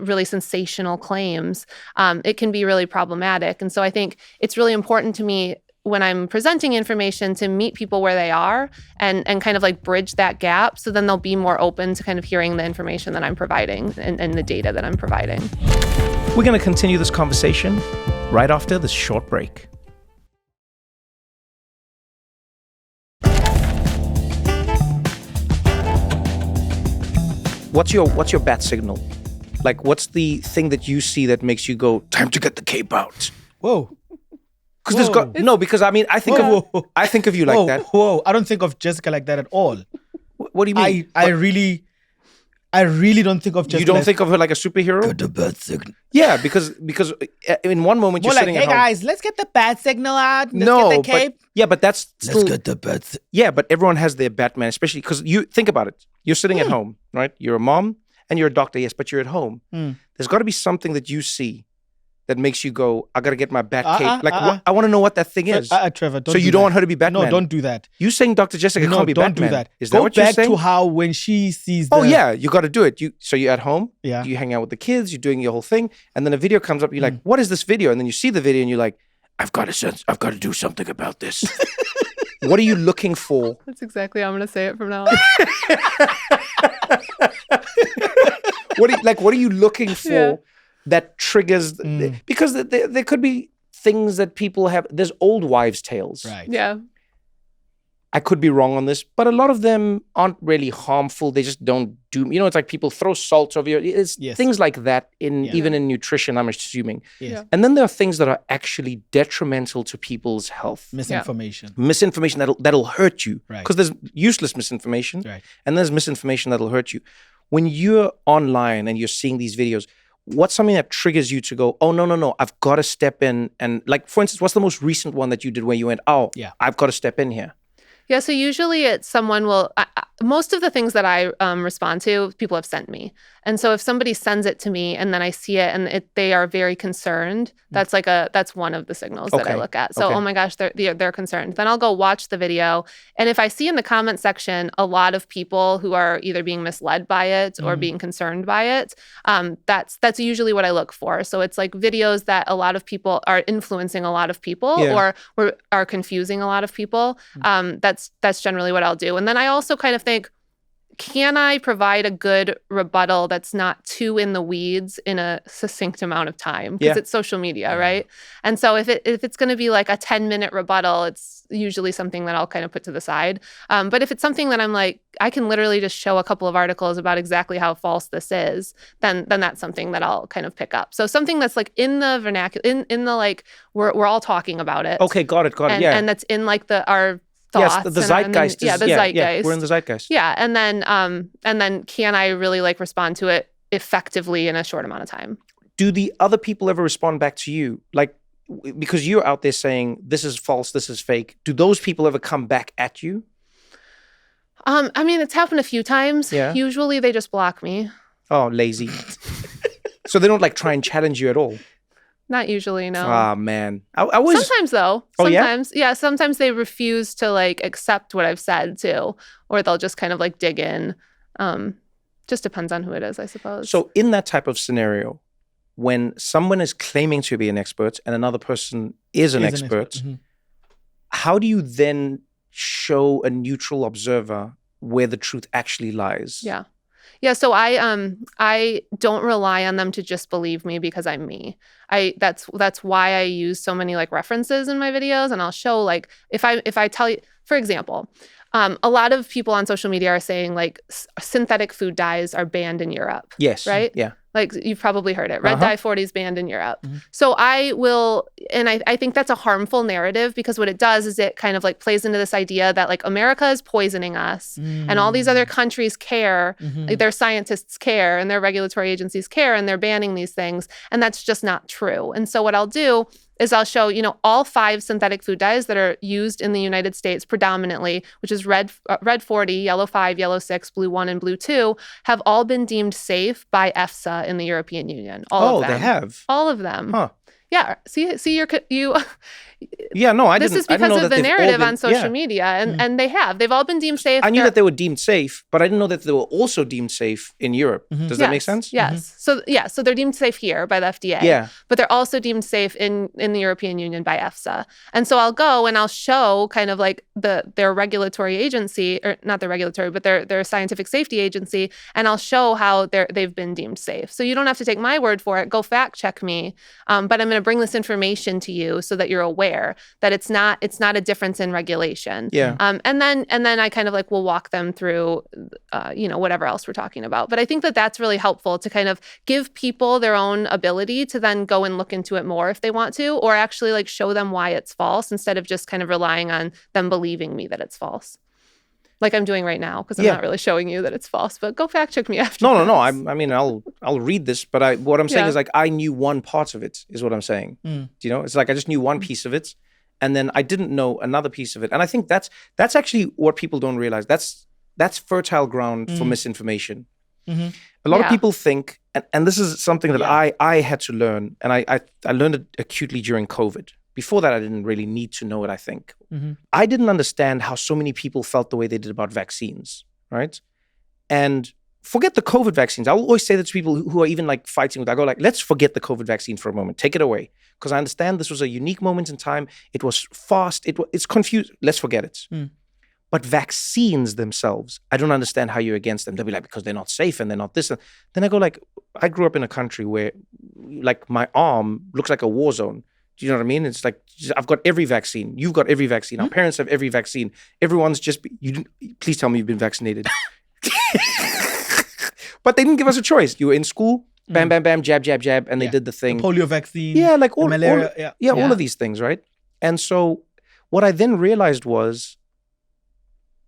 really sensational claims. It can be really problematic. And so I think it's really important to me when I'm presenting information to meet people where they are and kind of like bridge that gap, so then they'll be more open to kind of hearing the information that I'm providing and the data that I'm providing. We're going to continue this conversation right after this short break. What's your bat signal? Like, what's the thing that you see that makes you go, time to get the cape out? Whoa. Because I mean, I think of you like that. Whoa, I don't think of Jessica like that at all. What do you mean? I really don't think of Jessica. You don't think of her like a superhero? Get the bat signal. Yeah, because in one moment you're sitting at home. Hey guys, let's get the bat signal out. Let's get the cape. But that's still... Let's get the bat signal. Yeah, but everyone has their Batman, especially because you think about it. You're sitting at home, right? You're a mom and you're a doctor, yes, but you're at home. There's got to be something that you see that makes you go, I got to get my bat cape. I want to know what that thing is. Trevor, don't so you don't want her to be Batman? No, don't do that. You saying Dr. Jessica can't be Batman? Don't do that. Is that what you're saying? Go back to how when she sees Oh yeah, you got to do it. So you're at home, yeah. You hang out with the kids, you're doing your whole thing, and then a video comes up, you're like, what is this video? And then you see the video and you're like, I've got to do something about this. What are you looking for? That's exactly how I'm going to say it from now on. What are you looking for? Yeah. That triggers, because there could be things that people have. There's old wives' tales. Right. Yeah. I could be wrong on this, but a lot of them aren't really harmful. They just don't do, it's like people throw salt over your, it's things like that even in nutrition, I'm assuming. Yes. Yeah. And then there are things that are actually detrimental to people's health. Misinformation. Misinformation that'll hurt you. Right. Because there's useless misinformation. Right. And there's misinformation that'll hurt you. When you're online and you're seeing these videos, what's something that triggers you to go, oh, no, I've got to step in? And like, for instance, what's the most recent one that you did where you went, I've got to step in here? Yeah, so usually it's someone will, most of the things that I respond to, people have sent me. And so if somebody sends it to me and then I see it and they are very concerned, that's one of the signals that I look at. So, oh my gosh, they're concerned. Then I'll go watch the video. And if I see in the comment section a lot of people who are either being misled by it or being concerned by it, that's usually what I look for. So it's like videos that a lot of people are influencing a lot of people or are confusing a lot of people. That's generally what I'll do. And then I also kind of think, can I provide a good rebuttal that's not too in the weeds in a succinct amount of time? Because it's social media, right? And so if it's going to be like a 10-minute rebuttal, it's usually something that I'll kind of put to the side. But if it's something that I'm like, I can literally just show a couple of articles about exactly how false this is, then that's something that I'll kind of pick up. So something that's like in the vernacular, in the like, we're all talking about it. Okay, got it. And that's in like our thoughts. Yes, the zeitgeist. The zeitgeist. Yeah, we're in the zeitgeist. Yeah, and then can I really like respond to it effectively in a short amount of time? Do the other people ever respond back to you? Like, because you're out there saying this is false, this is fake. Do those people ever come back at you? I mean, it's happened a few times. Yeah. Usually they just block me. Oh, lazy. So they don't like try and challenge you at all? Not usually, no. Ah, man. I was... Sometimes, though. Sometimes, yeah? Sometimes they refuse to, like, accept what I've said, too. Or they'll just kind of, like, dig in. Just depends on who it is, I suppose. So in that type of scenario, when someone is claiming to be an expert and another person is an expert, how do you then show a neutral observer where the truth actually lies? Yeah, so I don't rely on them to just believe me because I'm me. That's why I use so many like references in my videos, and I'll show like if I tell you, for example, a lot of people on social media are saying like synthetic food dyes are banned in Europe. Yes. Right? Yeah. Like you've probably heard it. Red dye 40 is banned in Europe. So I will, and I think that's a harmful narrative because what it does is it kind of like plays into this idea that like America is poisoning us and all these other countries care, like their scientists care and their regulatory agencies care and they're banning these things. And that's just not true. And so what I'll do is I'll show, all 5 synthetic food dyes that are used in the United States predominantly, which is red 40, yellow 5, yellow 6, blue 1, and blue 2, have all been deemed safe by EFSA in the European Union. All of them. Oh, they have? All of them. Huh. Yeah. See, you. Yeah, no, I didn't. This is because of the narrative on social media, and they've all been deemed safe. I knew that they were deemed safe, but I didn't know that they were also deemed safe in Europe. Does that make sense? Yes. So they're deemed safe here by the FDA. Yeah. But they're also deemed safe in the European Union by EFSA. And so I'll go and I'll show kind of like their regulatory agency, or not their regulatory, but their scientific safety agency, and I'll show how they've been deemed safe. So you don't have to take my word for it. Go fact check me. But I'm going to bring this information to you so that you're aware that it's not a difference in regulation. Yeah. And then I kind of like will walk them through, whatever else we're talking about. But I think that that's really helpful to kind of give people their own ability to then go and look into it more if they want to, or actually like show them why it's false instead of just kind of relying on them believing me that it's false. Like I'm doing right now, because I'm not really showing you that it's false, but go fact check me after. No. I mean, I'll read this, but what I'm saying is like I knew one part of it, is what I'm saying. Do you know? It's like I just knew one piece of it, and then I didn't know another piece of it. And I think that's actually what people don't realize. That's fertile ground for misinformation. A lot of people think, and this is something that I had to learn, and I learned it acutely during COVID. Before that, I didn't really need to know it, I think. I didn't understand how so many people felt the way they did about vaccines, right? And forget the COVID vaccines. I will always say that to people who are even like fighting with, I go like, let's forget the COVID vaccine for a moment. Take it away. Because I understand this was a unique moment in time. It was fast. It's confused. Let's forget it. But vaccines themselves, I don't understand how you're against them. They'll be like, because they're not safe and they're not this. Then I go like, I grew up in a country where like my arm looks like a war zone. Do you know what I mean? It's like, I've got every vaccine. You've got every vaccine. Our parents have every vaccine. Everyone's just, please tell me you've been vaccinated. But they didn't give us a choice. You were in school, bam, bam, bam, jab, jab, jab, and they did the thing. The polio vaccine. Yeah, like all malaria. All of these things, right? And so what I then realized was,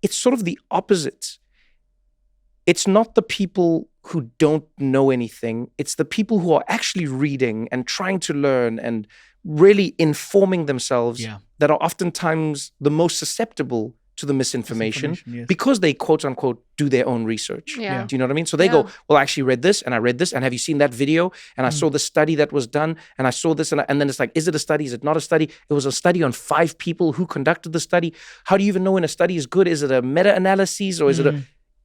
it's sort of the opposite. It's not the people who don't know anything. It's the people who are actually reading and trying to learn and really informing themselves that are oftentimes the most susceptible to the misinformation Yes. because they quote unquote do their own research. Yeah. Do you know what I mean? So they go, well, I actually read this and I read this. And have you seen that video? And I saw the study that was done and I saw this. And then it's like, is it a study? Is it not a study? It was a study on 5 people who conducted the study. How do you even know when a study is good? Is it a meta-analysis or is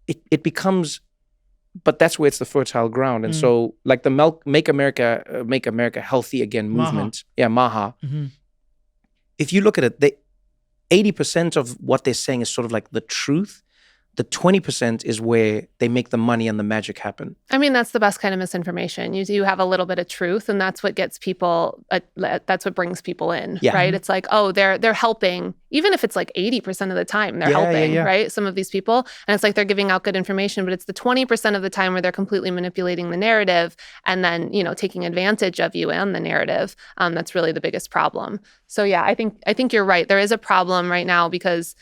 it becomes, but that's where it's the fertile ground. And so like the Make America Healthy Again movement. MAHA. If you look at it, 80% of what they're saying is sort of like the truth. The 20% is where they make the money and the magic happen. I mean, that's the best kind of misinformation. You do have a little bit of truth, and that's what gets people, that's what brings people in, right? It's like, oh, they're helping. Even if it's like 80% of the time, they're helping, right? Some of these people. And it's like they're giving out good information, but it's the 20% of the time where they're completely manipulating the narrative and then, taking advantage of you and the narrative. That's really the biggest problem. So yeah, I think you're right. There is a problem right now because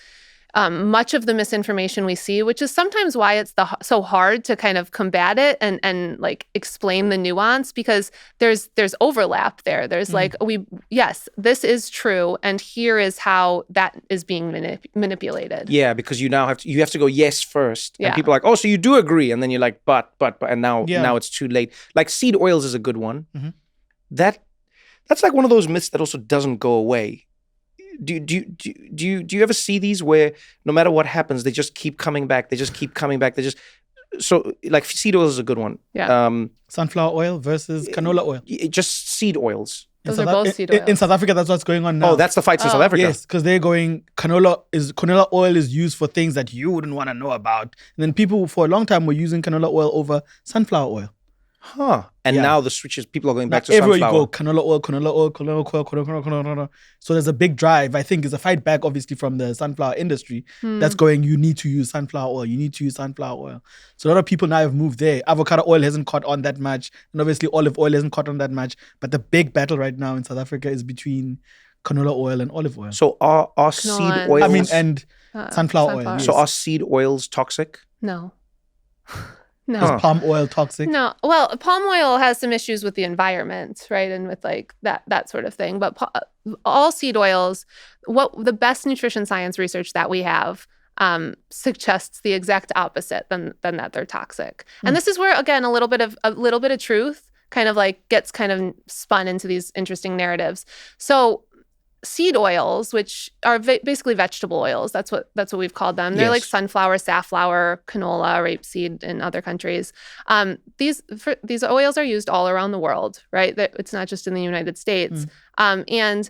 much of the misinformation we see, which is sometimes why it's so hard to kind of combat it and like explain the nuance, because there's overlap there. There's like, yes, this is true, and here is how that is being manipulated. Yeah, because you have to go yes first, and people are like, oh, so you do agree, and then you're like, but, and now it's too late. Like seed oils is a good one. That's like one of those myths that also doesn't go away. Do you ever see these where no matter what happens, they just keep coming back? So like seed oil is a good one. Yeah. Sunflower oil versus canola oil. Just seed oils. Those are both seed oils. In South Africa, that's what's going on now. Oh, that's the fights in South Africa. Yes, because they're going, canola oil is used for things that you wouldn't want to know about. And then people for a long time were using canola oil over sunflower oil. Huh. And now the switches, people are going back to everywhere sunflower. Everywhere you go, canola oil. So there's a big drive. I think it's a fight back, obviously, from the sunflower industry that's going, you need to use sunflower oil. You need to use sunflower oil. So a lot of people now have moved there. Avocado oil hasn't caught on that much. And obviously olive oil hasn't caught on that much. But the big battle right now in South Africa is between canola oil and olive oil. So are seed oils... and sunflower oil. Yes. So are seed oils toxic? No. No. Is palm oil toxic? No. Well, palm oil has some issues with the environment, right? And with like that sort of thing. But all seed oils, the best nutrition science research that we have suggests the exact opposite than that they're toxic. And this is where, again, a little bit of truth kind of like gets kind of spun into these interesting narratives. So seed oils, which are basically vegetable oils, that's what we've called them. They're like sunflower, safflower, canola, rapeseed in other countries. These oils are used all around the world, right? It's not just in the United States. And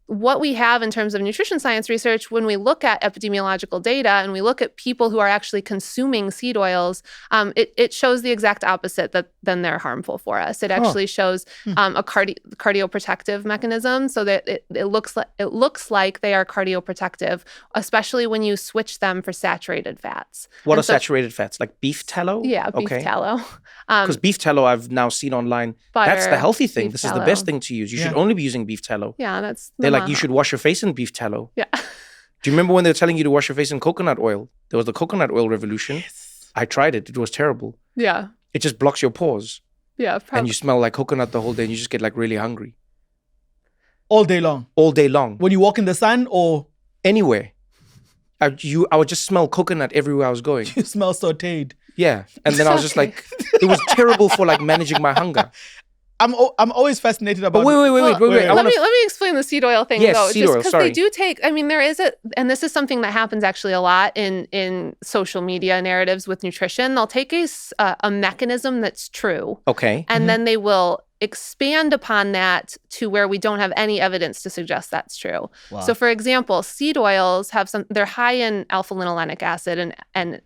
what we have in terms of nutrition science research, when we look at epidemiological data and we look at people who are actually consuming seed oils, it shows the exact opposite than they're harmful for us. It actually shows a cardioprotective mechanism, so that it looks like they are cardioprotective, especially when you switch them for saturated fats. What are saturated fats? Like beef tallow? Yeah, beef tallow. Because beef tallow I've now seen online. Butter, that's the healthy thing. This tallow. Is the best thing to use. You should only be using beef tallow. Yeah, They're like, you should wash your face in beef tallow. Yeah. Do you remember when they were telling you to wash your face in coconut oil? There was the coconut oil revolution. Yes. I tried it. It was terrible. Yeah. It just blocks your pores. Yeah. And you smell like coconut the whole day and you just get like really hungry. All day long? All day long. When you walk in the sun or? Anywhere. I would just smell coconut everywhere I was going. You smell sauteed. Yeah. And then I was just like, it was terrible for like managing my hunger. I'm always fascinated about. But wait. Let me explain the seed oil thing though. Seed oil, because they do take. I mean, there is and this is something that happens actually a lot in social media narratives with nutrition. They'll take a mechanism that's true, and then they will expand upon that to where we don't have any evidence to suggest that's true. Wow. So, for example, seed oils they're high in alpha-linolenic acid and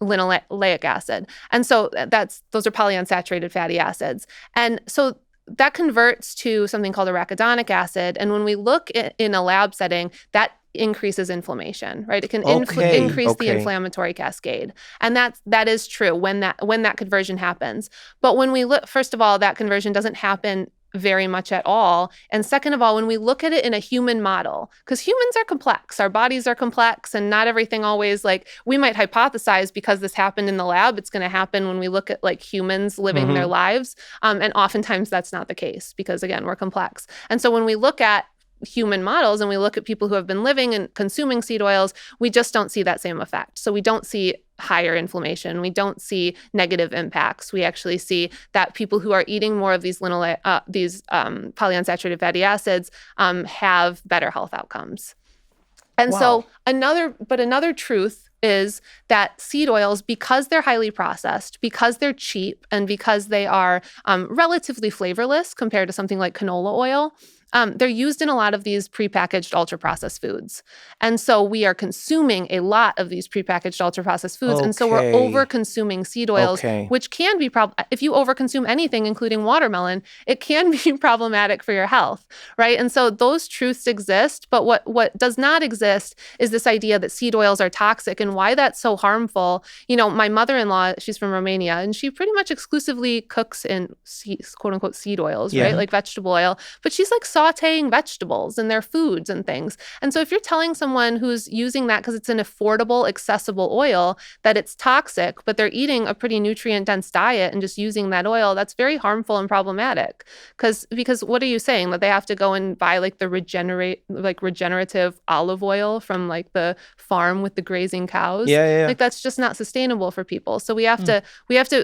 linoleic acid. And so those are polyunsaturated fatty acids. And so that converts to something called arachidonic acid. And when we look in a lab setting, that increases inflammation, right? It can increase the inflammatory cascade. And that is true when that conversion happens. But when we look, first of all, that conversion doesn't happen very much at all. And second of all, when we look at it in a human model, because humans are complex, our bodies are complex, and not everything always, like, we might hypothesize because this happened in the lab, it's going to happen when we look at like humans living their lives. And oftentimes that's not the case because, again, we're complex. And so when we look at human models and we look at people who have been living and consuming seed oils, we just don't see that same effect. So we don't see higher inflammation. We don't see negative impacts. We actually see that people who are eating more of these polyunsaturated fatty acids have better health outcomes. And so another truth is that seed oils, because they're highly processed, because they're cheap, and because they are relatively flavorless compared to something like canola oil, they're used in a lot of these prepackaged ultra-processed foods. And so we are consuming a lot of these prepackaged ultra-processed foods. And so we're over-consuming seed oils, which can be if you over-consume anything, including watermelon, it can be problematic for your health, right? And so those truths exist, but what does not exist is this idea that seed oils are toxic and why that's so harmful. You know, my mother-in-law, she's from Romania, and she pretty much exclusively cooks in quote-unquote seed oils, right? Like vegetable oil. But she's like sauteing vegetables in their foods and things. And so if you're telling someone who's using that because it's an affordable, accessible oil that it's toxic, but they're eating a pretty nutrient-dense diet and just using that oil, that's very harmful and problematic. Because what are you saying? That they have to go and buy like the regenerative olive oil from like the farm with the grazing cows? Yeah. Like that's just not sustainable for people. So we have to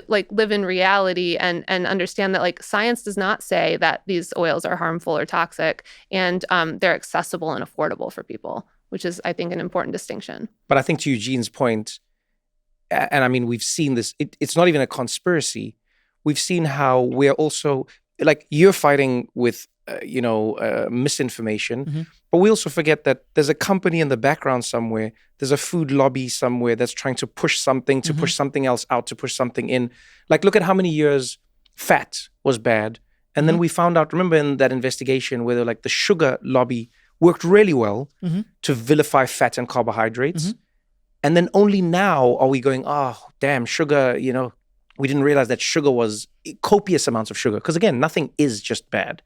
like live in reality and understand that like science does not say that these oils are harmful or toxic, and they're accessible and affordable for people, which is, I think, an important distinction. But I think to Eugene's point, and I mean, we've seen this, it's not even a conspiracy. We've seen how we're also, like you're fighting with, misinformation, but we also forget that there's a company in the background somewhere, there's a food lobby somewhere that's trying to push something, to push something else out, to push something in. Like, look at how many years fat was bad. And then we found out, remember in that investigation where like the sugar lobby worked really well to vilify fat and carbohydrates. And then only now are we going, oh, damn, sugar, we didn't realize that sugar was copious amounts of sugar. Because again, nothing is just bad.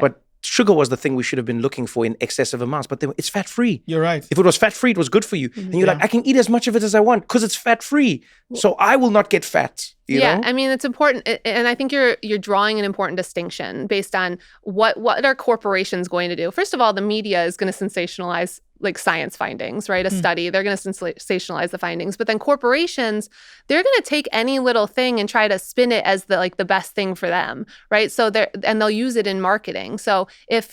But sugar was the thing we should have been looking for in excessive amounts, but it's fat-free. You're right. If it was fat-free, it was good for you. And you're like, I can eat as much of it as I want because it's fat-free. So I will not get fat. You know? I mean, it's important. And I think you're drawing an important distinction based on what are corporations going to do. First of all, the media is going to sensationalize like science findings, right? A study, they're going to sensationalize the findings. But then corporations, they're going to take any little thing and try to spin it as the best thing for them, right? So they'll use it in marketing. So if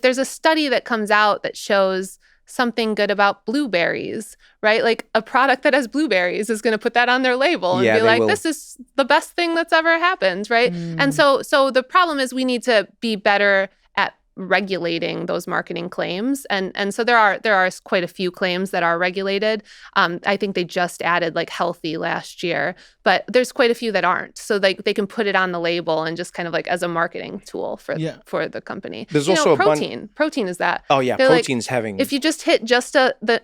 there's a study that comes out that shows something good about blueberries, right? Like a product that has blueberries is going to put that on their label and be like, this is the best thing that's ever happened, right? And so the problem is we need to be better at regulating those marketing claims. And so there are quite a few claims that are regulated. I think they just added like healthy last year, but there's quite a few that aren't. So they can put it on the label and just kind of like as a marketing tool for the company. There's also protein. Protein is that. Oh yeah, protein's having. If you just hit just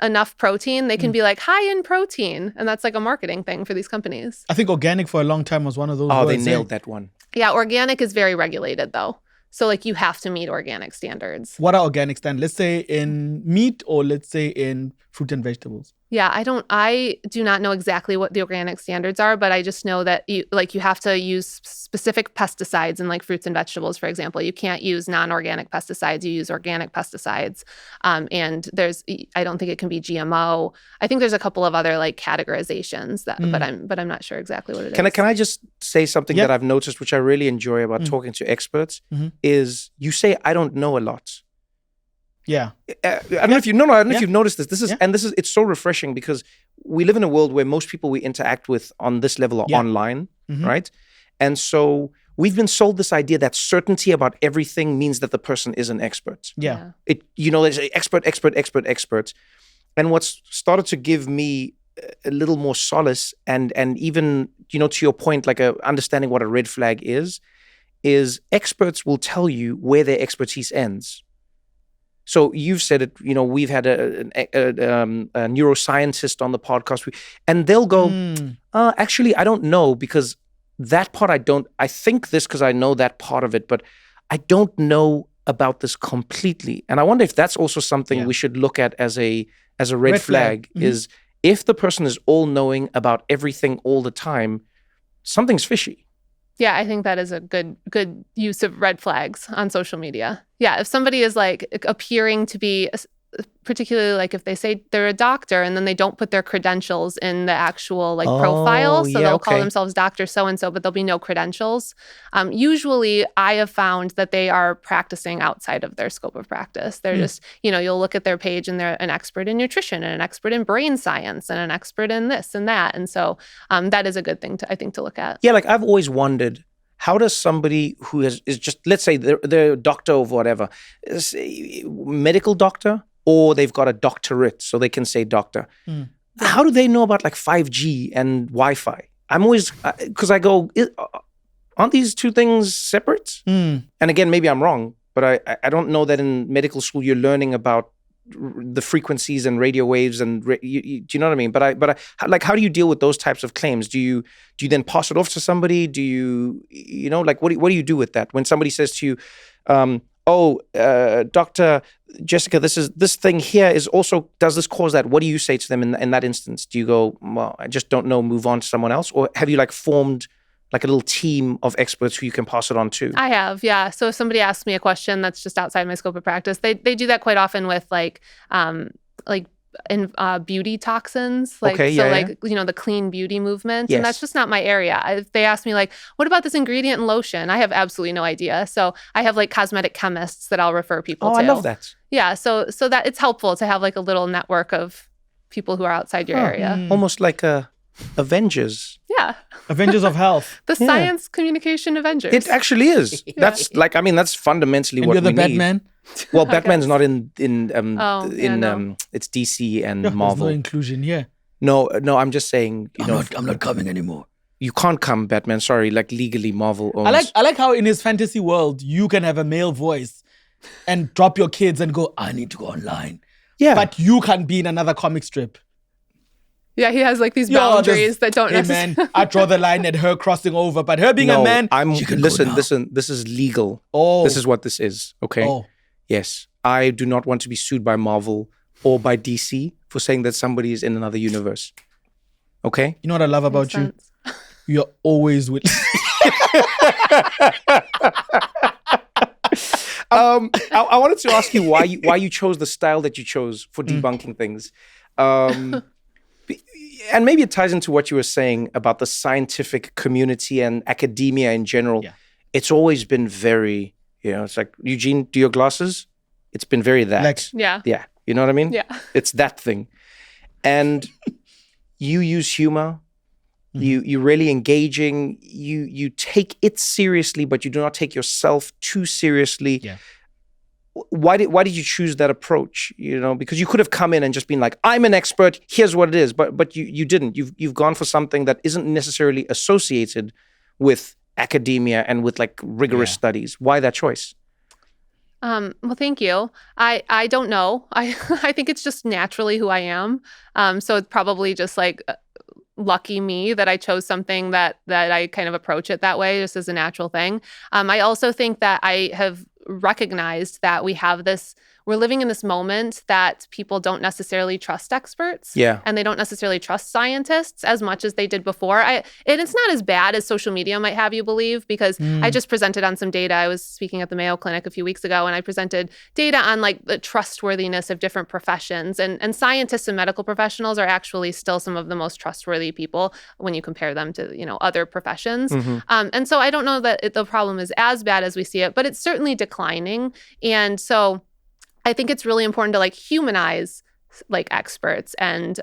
enough protein, they can be like high in protein. And that's like a marketing thing for these companies. I think organic for a long time was one of those. Oh, they nailed that one. Yeah, organic is very regulated though. So like you have to meet organic standards. What are organic standards? Let's say in meat or let's say in fruit and vegetables. Yeah, I do not know exactly what the organic standards are, but I just know that you have to use specific pesticides in like fruits and vegetables, for example. You can't use non-organic pesticides, you use organic pesticides. And I don't think it can be GMO. I think there's a couple of other like categorizations that, but I'm not sure exactly what it is. Can I just say something that I've noticed, which I really enjoy about talking to experts, is you say, I don't know a lot. Yeah. I don't know if you if you've noticed this. It's so refreshing because we live in a world where most people we interact with on this level are online, right? And so we've been sold this idea that certainty about everything means that the person is an expert. Yeah. There's expert. And what's started to give me a little more solace and even, to your point, like understanding what a red flag is experts will tell you where their expertise ends. So you've said it, we've had a neuroscientist on the podcast and they'll go, actually, I don't know because that part I think this because I know that part of it, but I don't know about this completely. And I wonder if that's also something we should look at as a red flag is if the person is all knowing about everything all the time, something's fishy. Yeah, I think that is a good use of red flags on social media. Yeah, if somebody is like appearing to be, particularly like if they say they're a doctor and then they don't put their credentials in the actual like profile, so they'll call themselves Dr. So-and-so, but there'll be no credentials. Usually I have found that they are practicing outside of their scope of practice. They're just, you'll look at their page and they're an expert in nutrition and an expert in brain science and an expert in this and that. And so that is a good thing I think to look at. Yeah, like I've always wondered, how does somebody who is just, let's say they're a doctor of whatever, is a medical doctor, or they've got a doctorate, so they can say doctor. How do they know about like 5G and Wi-Fi? I'm always, because I go, aren't these two things separate? And again, maybe I'm wrong, but I don't know that in medical school you're learning about the frequencies and radio waves and do you know what I mean? But like, how do you deal with those types of claims? Do you then pass it off to somebody? Do you know, like what do you do with that when somebody says to you, Dr. Jessica, this thing here is also, does this cause that? What do you say to them in that instance? Do you go, well, I just don't know, move on to someone else? Or have you like formed like a little team of experts who you can pass it on to? I have, yeah. So if somebody asks me a question that's just outside my scope of practice, they do that quite often with beauty toxins, the clean beauty movement. Yes. And that's just not my area. If they ask me like, what about this ingredient in lotion? I have absolutely no idea. So I have like cosmetic chemists that I'll refer people to. I love that. Yeah. So that it's helpful to have like a little network of people who are outside your area. Almost like Avengers. Yeah. Avengers of health. The science communication Avengers. It actually is. That's like, that's fundamentally what you're the we need. Batman? Well, Batman's not in it's DC and Marvel. There's no inclusion here. No, I'm just saying, I'm not coming anymore. You can't come, Batman. Sorry, like legally Marvel owns. I like how in his fantasy world you can have a male voice and drop your kids and go, I need to go online. Yeah. But you can't be in another comic strip. Yeah, he has like these boundaries that don't necessarily. Man, I draw the line at her crossing over, but her being a man, listen, this is legal. Oh. This is what this is, okay? Oh. Yes, I do not want to be sued by Marvel or by DC for saying that somebody is in another universe. Okay? You know what I love about you? You're always with. I wanted to ask you why you chose the style that you chose for debunking things. And maybe it ties into what you were saying about the scientific community and academia in general. Yeah. It's always been very, it's like, Eugene, do your glasses? It's been very that. Yeah. Yeah. You know what I mean? Yeah. It's that thing. And you use humor. You're really engaging. You take it seriously, but you do not take yourself too seriously. Yeah. Why did you choose that approach? Because you could have come in and just been like, I'm an expert, here's what it is. But you didn't. You've gone for something that isn't necessarily associated with academia and with like rigorous studies. Why that choice? Well, thank you. I don't know. I think it's just naturally who I am. So it's probably just like lucky me that I chose something that I kind of approach it that way, just as a natural thing. I also think that I have recognized that we're living in this moment that people don't necessarily trust experts. Yeah. And they don't necessarily trust scientists as much as they did before. And it's not as bad as social media might have you believe, because I just presented on some data. I was speaking at the Mayo Clinic a few weeks ago, and I presented data on like the trustworthiness of different professions. And scientists and medical professionals are actually still some of the most trustworthy people when you compare them to, other professions. And so I don't know that the problem is as bad as we see it, but it's certainly declining. And so I think it's really important to like humanize like experts and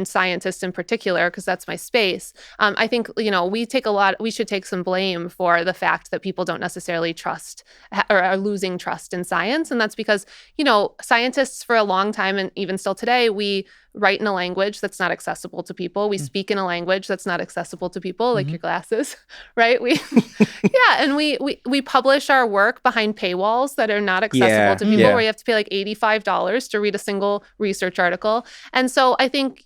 scientists in particular, because that's my space. I think, we should take some blame for the fact that people don't necessarily trust or are losing trust in science. And that's because, scientists for a long time, and even still today, we write in a language that's not accessible to people. We speak in a language that's not accessible to people, like your glasses, right? And we publish our work behind paywalls that are not accessible to people, where you have to pay like $85 to read a single research article. And so I think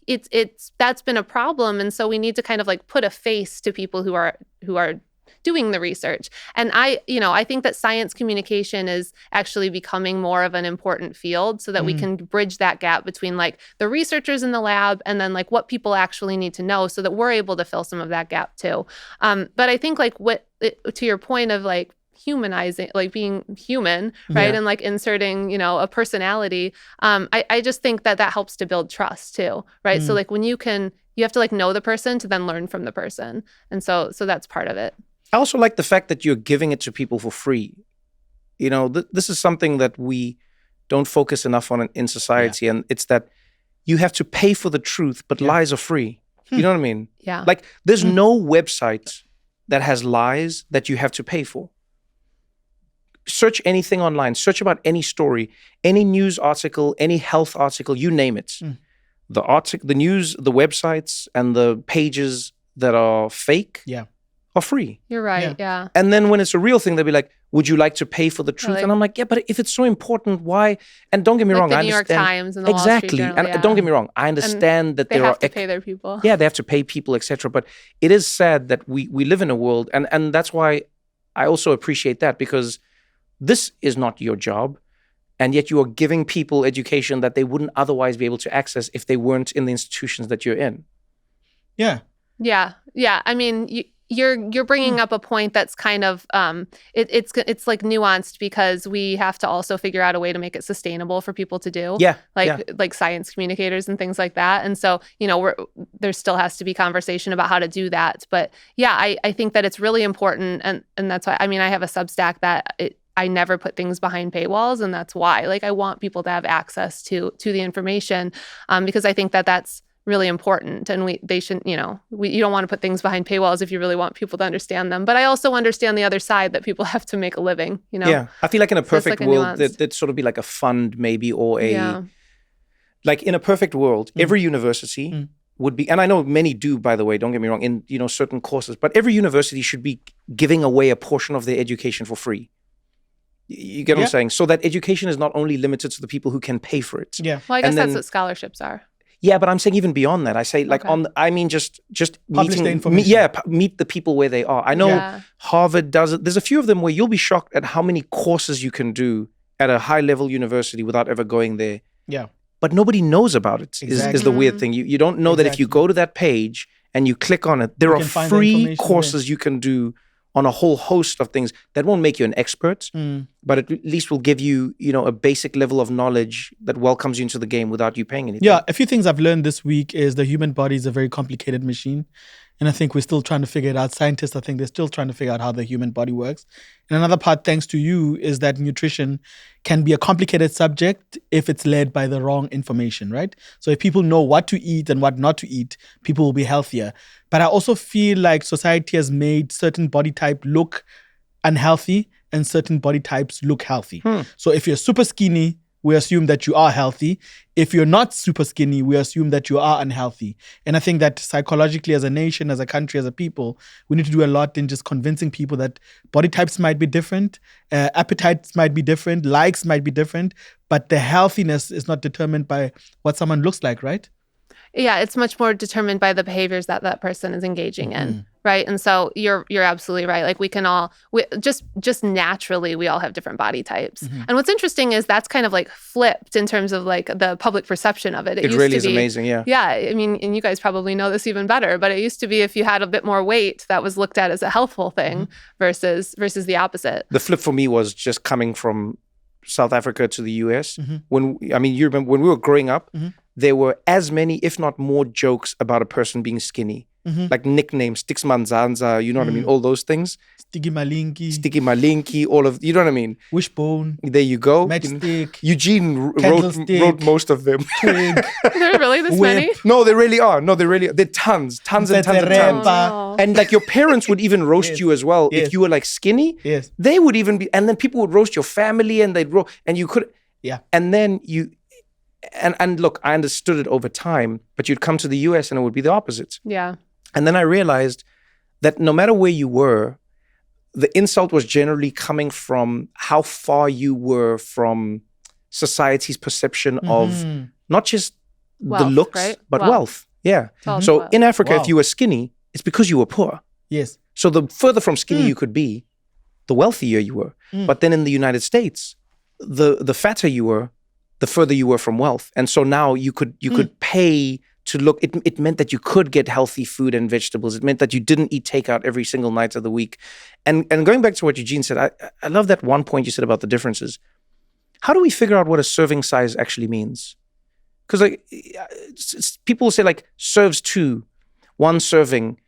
that's been a problem. And so we need to kind of like put a face to people who are doing the research. And I think that science communication is actually becoming more of an important field, so that we can bridge that gap between like the researchers in the lab and then like what people actually need to know, so that we're able to fill some of that gap too. But I think like to your point of like humanizing, like being human, right? Yeah. And like inserting, a personality. I just think that helps to build trust too, right? So like when you have to like know the person to then learn from the person. And so that's part of it. I also like the fact that you're giving it to people for free. This is something that we don't focus enough on in society. And it's that you have to pay for the truth, but lies are free. You know what I mean? Yeah. Like there's no website that has lies that you have to pay for. Search anything online, search about any story, any news article, any health article, you name it. The article, the news, the websites, and the pages that are fake are free. You're right. Yeah. And then when it's a real thing, they'll be like, would you like to pay for the truth? And I'm like, yeah, but if it's so important, why? And don't get me wrong, the I New understand. York Times and the Wall Street Journal, And don't get me wrong, I understand that they there have are to pay their people. Yeah, they have to pay people, etc. But it is sad that we live in a world, and that's why I also appreciate that, because this is not your job, and yet you are giving people education that they wouldn't otherwise be able to access if they weren't in the institutions that you're in. Yeah. Yeah. Yeah. I mean, you're bringing up a point that's kind of it's like nuanced, because we have to also figure out a way to make it sustainable for people to do. Yeah. Like science communicators and things like that. And so, there still has to be conversation about how to do that. But yeah, I think that it's really important, and that's why I have a Substack that I never put things behind paywalls, and that's why. Like, I want people to have access to the information, because I think that that's really important, and they shouldn't. You don't want to put things behind paywalls if you really want people to understand them. But I also understand the other side, that people have to make a living. Yeah, I feel like in a perfect like world, there'd sort of be like a fund, maybe, or like in a perfect world, every university would be, and I know many do, by the way. Don't get me wrong, in certain courses, but every university should be giving away a portion of their education for free. You get what I'm saying? So that education is not only limited to the people who can pay for it. Yeah. Well, I guess that's what scholarships are. Yeah, but I'm saying even beyond that. I say like just Publish meeting, the information. meet the people where they are. I know Harvard does it. There's a few of them where you'll be shocked at how many courses you can do at a high level university without ever going there. Yeah. But nobody knows about it. Is the weird thing. You don't know that if you go to that page and you click on it, there are free courses you can do on a whole host of things that won't make you an expert, but at least will give you, a basic level of knowledge that welcomes you into the game without you paying anything. Yeah, a few things I've learned this week is the human body is a very complicated machine. And I think we're still trying to figure it out. Scientists, I think they're still trying to figure out how the human body works. And another part, thanks to you, is that nutrition can be a complicated subject if it's led by the wrong information, right? So if people know what to eat and what not to eat, people will be healthier. But I also feel like society has made certain body type look unhealthy and certain body types look healthy. So if you're super skinny, we assume that you are healthy. If you're not super skinny, we assume that you are unhealthy. And I think that psychologically, as a nation, as a country, as a people, we need to do a lot in just convincing people that body types might be different, appetites might be different, likes might be different, but the healthiness is not determined by what someone looks like, right? Yeah, it's much more determined by the behaviors that person is engaging in, right? And so you're absolutely right. Like we just naturally, we all have different body types. And what's interesting is that's kind of like flipped in terms of like the public perception of it. It really is amazing, yeah. Yeah, I mean, and you guys probably know this even better, but it used to be if you had a bit more weight, that was looked at as a healthful thing versus the opposite. The flip for me was just coming from South Africa to the US. You remember when we were growing up, there were as many, if not more, jokes about a person being skinny. Like nicknames, Stix Manzanza, you know what I mean? All those things. Sticky Malinki, all of, you know what I mean? Wishbone. There you go. Matchstick. Eugene wrote most of them. Twig. There really this many? No, they really are. They're tons and tons and tons. Oh. And like your parents would even roast you as well. If you were like skinny, they would even be, and then people would roast your family and they'd roast, and you could, and then you, and look, I understood it over time, but you'd come to the US and it would be the opposite. Yeah. And then I realized that no matter where you were, the insult was generally coming from how far you were from society's perception of not just wealth, the looks, right? but wealth. Yeah. So in Africa, if you were skinny, it's because you were poor. Yes. So the further from skinny you could be, the wealthier you were. But then in the United States, the fatter you were, the further you were from wealth. And so now you could pay to look. It meant that you could get healthy food and vegetables. It meant that you didn't eat takeout every single night of the week. And going back to what Eugene said, I love that one point you said about the differences. How do we figure out what a serving size actually means? Because like people say like serves 2, 1 serving.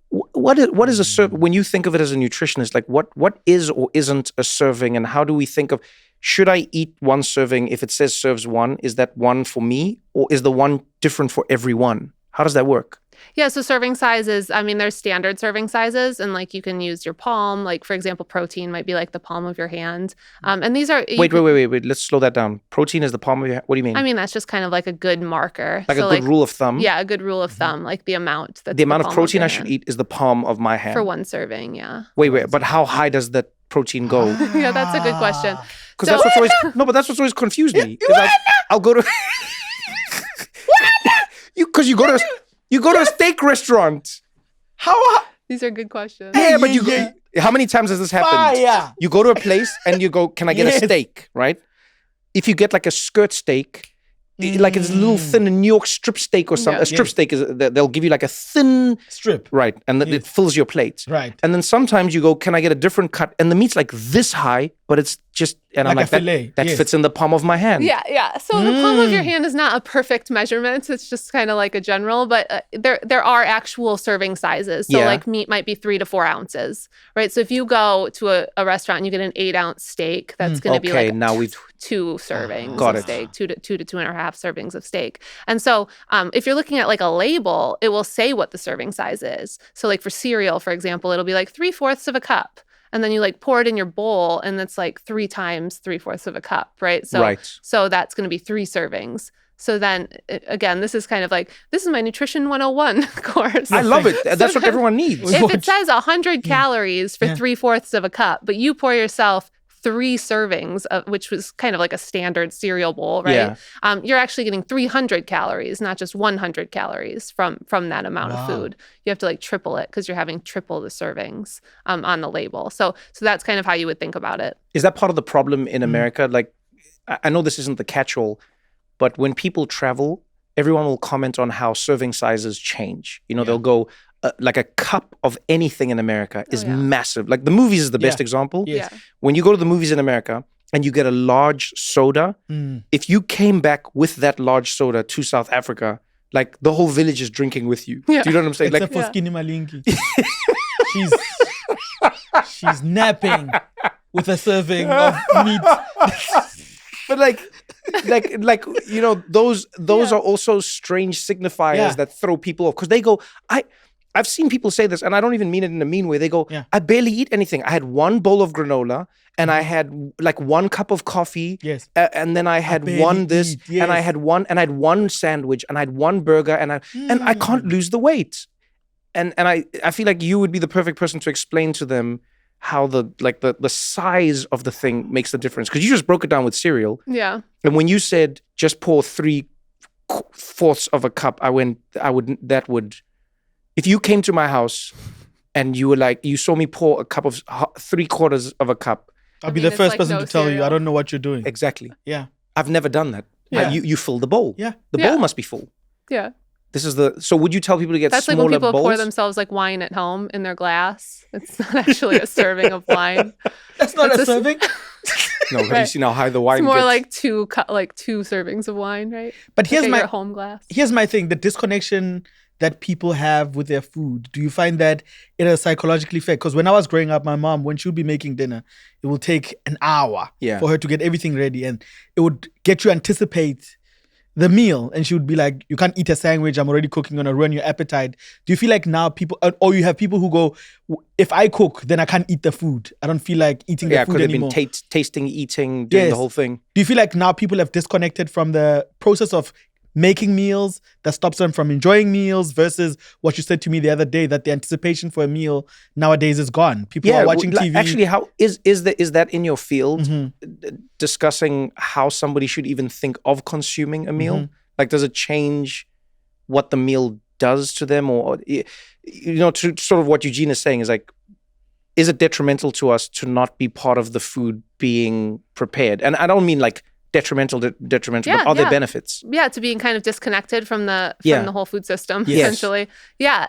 What is a serving? When you think of it as a nutritionist, like what is or isn't a serving, and how do we think of, should I eat 1 serving if it says serves 1? Is that 1 for me, or is the 1 different for everyone? How does that work? Yeah, so serving sizes, I mean, there's standard serving sizes, and like you can use your palm. Like, for example, protein might be like the palm of your hand. And these are... Wait. Let's slow that down. Protein is the palm of your hand? What do you mean? I mean, that's just kind of like a good marker. Like so a good rule of thumb? Yeah, a good rule of thumb, like the amount. The amount of protein I should eat is the palm of my hand? For 1 serving, yeah. Wait, but how high does that protein go? Yeah, that's a good question. Because that's what's always... No, but that's what's always confused me. I'll go to... Because you go to a steak restaurant. How? These are good questions. Yeah, but how many times has this happened? Yeah. You go to a place and you go, can I get a steak, right? If you get like a skirt steak, like it's a little thin New York strip steak or something. A strip steak is, they'll give you like a thin strip. Right. And it fills your plate. Right. And then sometimes you go, can I get a different cut? And the meat's like this high, but it's just, and like I'm like, fillet. That fits in the palm of my hand. Yeah. So the palm of your hand is not a perfect measurement. It's just kind of like a general, but there are actual serving sizes. So like meat might be 3 to 4 ounces, right? So if you go to a restaurant and you get an 8-ounce steak, that's going to be like now we've 2 servings got of steak, 2 to 2.5 servings of steak. And so if you're looking at like a label, it will say what the serving size is. So like for cereal, for example, it'll be like 3/4 of a cup. And then you like pour it in your bowl and it's like 3 times 3/4 of a cup, right? So that's going to be 3 servings. So then again, this is kind of like, this is my nutrition 101 course. I love it. That's what everyone needs. If it says 100 calories for 3/4 of a cup, but you pour yourself 3 servings, which was kind of like a standard cereal bowl, right? Yeah. You're actually getting 300 calories, not just 100 calories from that amount of food. You have to like triple it because you're having triple the servings on the label. So that's kind of how you would think about it. Is that part of the problem in America? Like, I know this isn't the catch-all, but when people travel, everyone will comment on how serving sizes change. You know, they'll go, like a cup of anything in America is massive. Like the movies is the best example. Yes. When you go to the movies in America and you get a large soda, if you came back with that large soda to South Africa, like the whole village is drinking with you. Yeah. Do you know what I'm saying? Except for Skinny Malinki. She's napping with a serving of meat. But like you know, those are also strange signifiers that throw people off, because they go, I've seen people say this, and I don't even mean it in a mean way. They go, I barely eat anything. I had 1 bowl of granola, and I had like 1 cup of coffee, and then I had one this, and I had 1 sandwich, and I had 1 burger, and I can't lose the weight. And I feel like you would be the perfect person to explain to them how the size of the thing makes the difference, because you just broke it down with cereal. Yeah. And when you said just pour 3/4 of a cup, that would. If you came to my house and you were like, you saw me pour a cup of 3/4 of a cup, I'll be the first person to tell you, I don't know what you're doing. Exactly. Yeah. I've never done that. Yeah. You fill the bowl. Yeah. The bowl must be full. Yeah. So would you tell people to get That's smaller bowls? That's like when people pour themselves like wine at home in their glass. It's not actually a serving of wine. That's not a serving? No, have you seen how high the wine It's more gets? like 2 servings of wine, right? But here's like my your home glass. Here's my thing, the disconnection that people have with their food. Do you find that it is psychologically fair? Because when I was growing up, my mom, when she would be making dinner, it will take an hour for her to get everything ready. And it would get you anticipate the meal. And she would be like, you can't eat a sandwich, I'm already cooking, gonna ruin your appetite. Do you feel like now people, or you have people who go, if I cook, then I can't eat the food. I don't feel like eating the food anymore. They've been tasting, eating, doing the whole thing. Do you feel like now people have disconnected from the process of making meals that stops them from enjoying meals versus what you said to me the other day, that the anticipation for a meal nowadays is gone? People are watching TV. Actually, how is that in your field, discussing how somebody should even think of consuming a meal? Like, does it change what the meal does to them? Or, you know, to sort of what Eugene is saying is like, is it detrimental to us to not be part of the food being prepared? And I don't mean like detrimental, but are there benefits? Yeah, to being kind of disconnected from the whole food system, Yes. essentially. Yeah.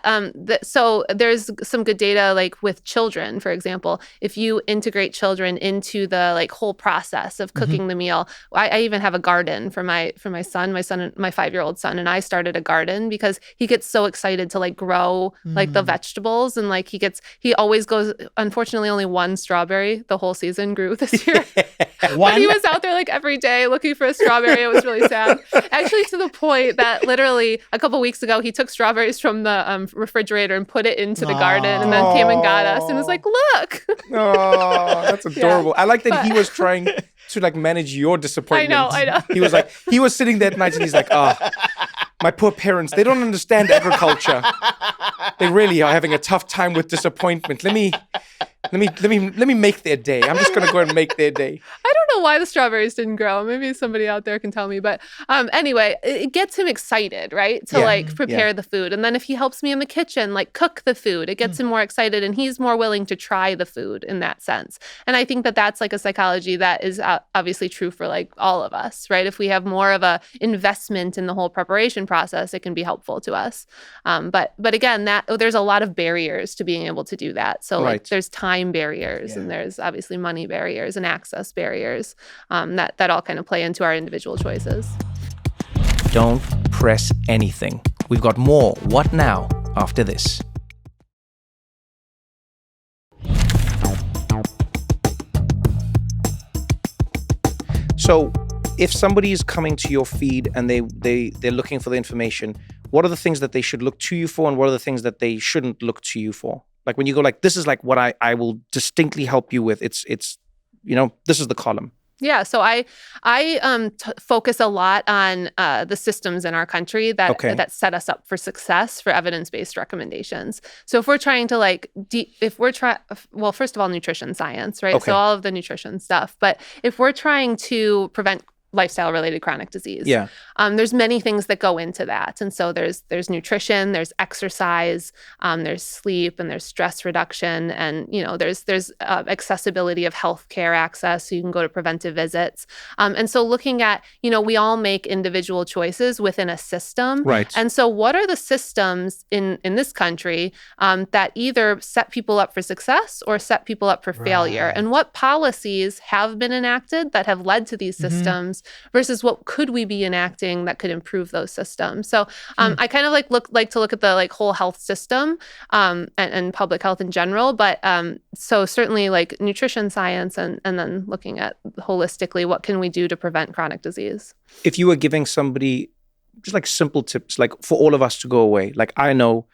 So there's some good data, like with children, for example. If you integrate children into the like whole process of cooking the meal, I even have a garden for my son, my 5-year-old son, and I started a garden because he gets so excited to like grow like the vegetables, and like he always goes. Unfortunately, only one strawberry the whole season grew this year. But he was out there like every day looking for a strawberry. It was really sad. Actually, to the point that literally a couple weeks ago, he took strawberries from the refrigerator and put it into the garden, and then came and got us and was like, "Look." Oh, that's adorable. I like that he was trying to like manage your disappointment. I know. He was sitting there at night and he's like, my poor parents, they don't understand agriculture. They really are having a tough time with disappointment. Let me make their day. I'm just gonna go and make their day. I don't know why the strawberries didn't grow. Maybe somebody out there can tell me. But anyway, it gets him excited, right? To like prepare the food. And then if he helps me in the kitchen, like cook the food, it gets him more excited, and he's more willing to try the food in that sense. And I think that that's like a psychology that is obviously true for like all of us, right? If we have more of a investment in the whole preparation process, it can be helpful to us. But again, there's a lot of barriers to being able to do that. So like there's time barriers, and there's obviously money barriers and access barriers that all kind of play into our individual choices. Don't press anything. We've got more What Now after this. So if somebody is coming to your feed and they're looking for the information, what are the things that they should look to you for, and what are the things that they shouldn't look to you for? Like when you go like, this is like what I will distinctly help you with. It's this is the column. Yeah, so I focus a lot on the systems in our country that set us up for success for evidence-based recommendations. So if we're trying to well, first of all, nutrition science, right? Okay. So all of the nutrition stuff. But if we're trying to prevent lifestyle-related chronic disease, there's many things that go into that. And so there's nutrition, there's exercise, there's sleep, and there's stress reduction, and there's accessibility of healthcare access, so you can go to preventive visits. And so looking at we all make individual choices within a system, right? And so what are the systems in this country that either set people up for success or set people up for failure, and what policies have been enacted that have led to these systems versus what could we be enacting that could improve those systems. So I kind of like to look at the like whole health system and public health in general, but so certainly like nutrition science and then looking at holistically what can we do to prevent chronic disease. If you were giving somebody just like simple tips, like for all of us to go away, like I know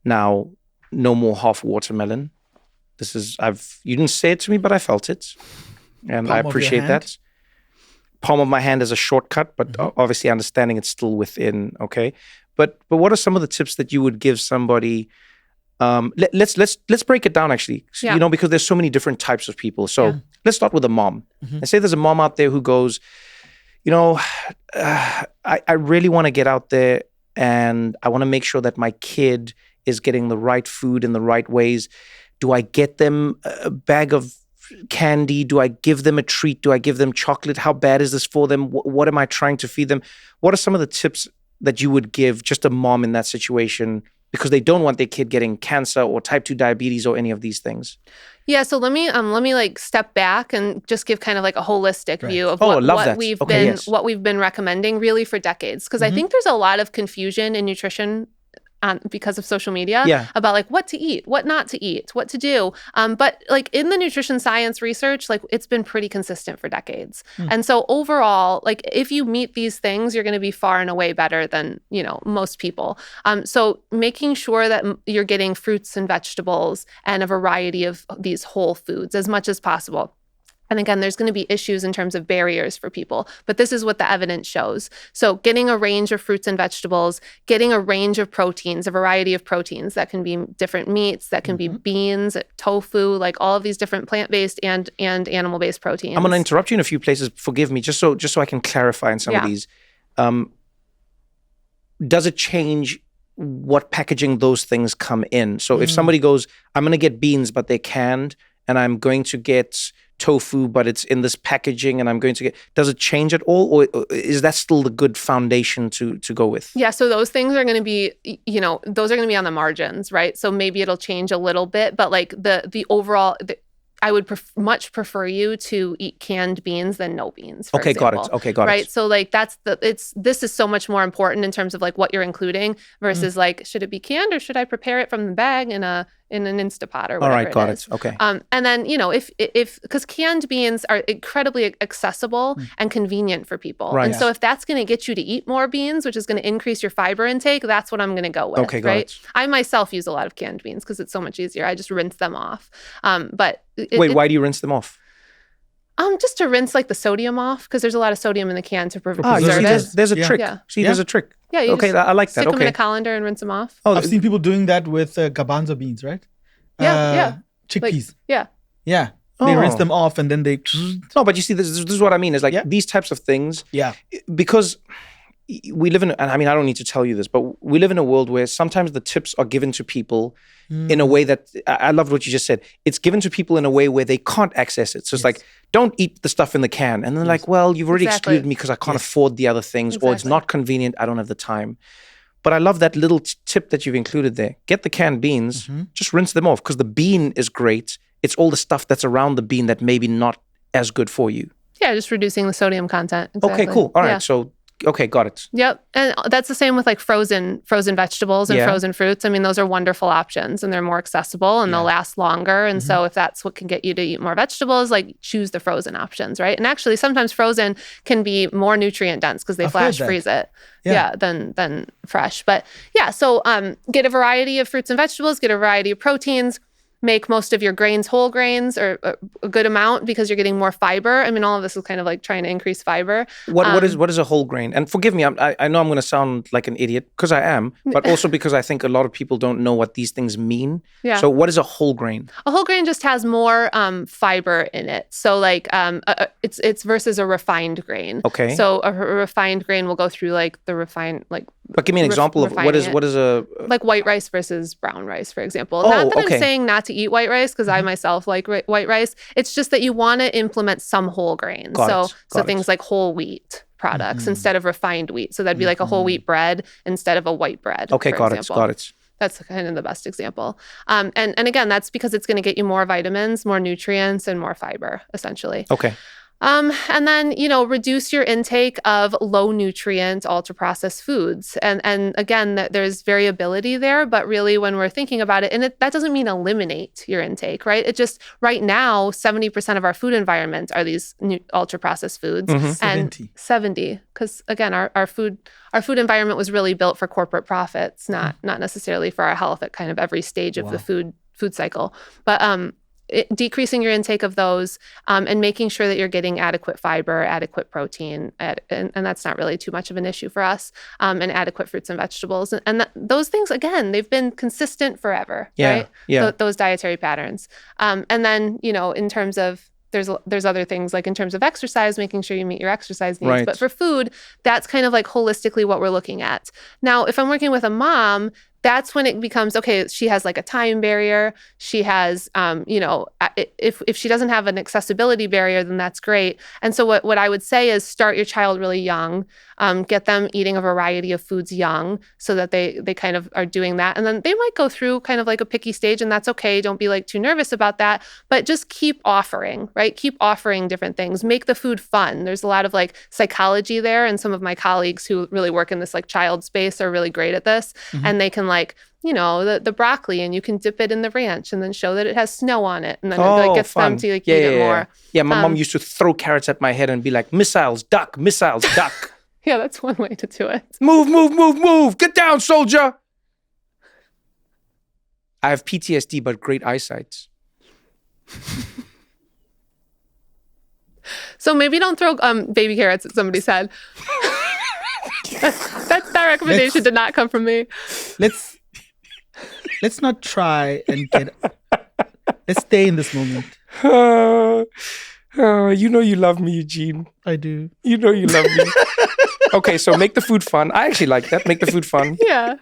now, no more half watermelon. You didn't say it to me, but I felt it, and I appreciate that. Palm of my hand is a shortcut, but obviously understanding it's still within. Okay, but what are some of the tips that you would give somebody? Let's break it down actually. Because there's so many different types of people. So let's start with a mom. And say there's a mom out there who goes, I really want to get out there and I want to make sure that my kid is getting the right food in the right ways. Do I get them a bag of candy? Do I give them a treat? Do I give them chocolate? How bad is this for them? What am I trying to feed them? What are some of the tips that you would give just a mom in that situation because they don't want their kid getting cancer or type 2 diabetes or any of these things? Yeah, so let me like step back and just give kind of like a holistic view of what we've been recommending really for decades, because I think there's a lot of confusion in nutrition because of social media about like what to eat, what not to eat, what to do. But like in the nutrition science research, like it's been pretty consistent for decades. And so overall, like if you meet these things, you're going to be far and away better than, most people. So making sure that you're getting fruits and vegetables and a variety of these whole foods as much as possible. And again, there's going to be issues in terms of barriers for people, but this is what the evidence shows. So getting a range of fruits and vegetables, getting a range of proteins, a variety of proteins that can be different meats, that can be beans, tofu, like all of these different plant-based and animal-based proteins. I'm going to interrupt you in a few places. Forgive me, just so I can clarify in some of these. Does it change what packaging those things come in? So if somebody goes, I'm going to get beans, but they're canned, and I'm going to get tofu, but it's in this packaging and I'm going to get, does it change at all? Or is that still the good foundation to go with? Yeah, so those things are going to be, those are going to be on the margins, right? So maybe it'll change a little bit, but like the overall, I would much prefer you to eat canned beans than no beans, for example. Got it. Okay, got it. Right? So like this is so much more important in terms of like what you're including versus like, should it be canned or should I prepare it from the bag in an Instapot or whatever. All right, got it. Okay. And then, if because canned beans are incredibly accessible and convenient for people. Right. And so if that's going to get you to eat more beans, which is going to increase your fiber intake, that's what I'm going to go with. Okay, got right? it. I myself use a lot of canned beans because it's so much easier. I just rinse them off. But why do you rinse them off? Just to rinse like the sodium off, because there's a lot of sodium in the can to preserve it. There's a trick. Yeah. See, there's a trick. Yeah. Okay, I like that. Stick them in a colander and rinse them off. Oh, I've seen people doing that with garbanzo beans, right? Yeah. Chickpeas. Like, yeah. They rinse them off and then they. No, but you see, this is what I mean. Is like these types of things. Yeah. Because we live in, and I mean, I don't need to tell you this, but we live in a world where sometimes the tips are given to people in a way that, I loved what you just said. It's given to people in a way where they can't access it. So it's like, don't eat the stuff in the can. And they're like, well, you've already excluded me because I can't afford the other things, or it's not convenient. I don't have the time. But I love that little tip that you've included there. Get the canned beans, just rinse them off, because the bean is great. It's all the stuff that's around the bean that maybe not as good for you. Yeah, just reducing the sodium content. Exactly. Okay, cool. All right, so okay, got it. Yep. And that's the same with like frozen vegetables and frozen fruits. I mean, those are wonderful options and they're more accessible and they'll last longer. And so if that's what can get you to eat more vegetables, like choose the frozen options, right? And actually sometimes frozen can be more nutrient dense because they flash freeze it. Than fresh. But so get a variety of fruits and vegetables, get a variety of proteins. Make most of your grains whole grains, or a good amount, because you're getting more fiber. I mean, all of this is kind of like trying to increase fiber. What is a whole grain? And forgive me, I know I'm going to sound like an idiot, because I am, but also because I think a lot of people don't know what these things mean. Yeah. So what is a whole grain? A whole grain just has more fiber in it. So like it's versus a refined grain. Okay. So a refined grain will go through like the refined like. But give me an example of what is a like white rice versus brown rice, for example. Not that I'm saying not to eat white rice, because I myself like white rice. It's just that you want to implement some whole grains. So things like whole wheat products instead of refined wheat. So that'd be like a whole wheat bread instead of a white bread. Okay, got it. That's kind of the best example. And again, that's because it's going to get you more vitamins, more nutrients, and more fiber, essentially. Okay. And then, reduce your intake of low nutrient, ultra processed foods. And again, there's variability there, but really when we're thinking about it, and that doesn't mean eliminate your intake, right? It just, right now, 70% of our food environment are these ultra processed foods. And 70, because again, our food environment was really built for corporate profits, not necessarily for our health at kind of every stage of the food cycle. But, decreasing your intake of those and making sure that you're getting adequate fiber, adequate protein, and that's not really too much of an issue for us, and adequate fruits and vegetables. And those things, again, they've been consistent forever, right? Yeah. Those dietary patterns. And then, in terms of, there's other things, like in terms of exercise, making sure you meet your exercise needs. Right. But for food, that's kind of like holistically what we're looking at. Now, if I'm working with a mom, that's when it becomes, okay, she has like a time barrier. She has, if she doesn't have an accessibility barrier, then that's great. And so what I would say is start your child really young, get them eating a variety of foods young so that they kind of are doing that. And then they might go through kind of like a picky stage, and that's okay. Don't be like too nervous about that, but just keep offering, right? Keep offering different things. Make the food fun. There's a lot of like psychology there. And some of my colleagues who really work in this like child space are really great at this. And they can like, the broccoli, and you can dip it in the ranch and then show that it has snow on it. And then it gets them to like, eat it more. Yeah, my mom used to throw carrots at my head and be like, missiles, duck, duck. Yeah, that's one way to do it. Move. Get down, soldier. I have PTSD, but great eyesight. So maybe don't throw baby carrots at somebody's head. that recommendation did not come from me. Let's not try and let's stay in this moment. You love me, Eugene. I do. You know you love me. Okay, so make the food fun. I actually like that. Make the food fun. Yeah.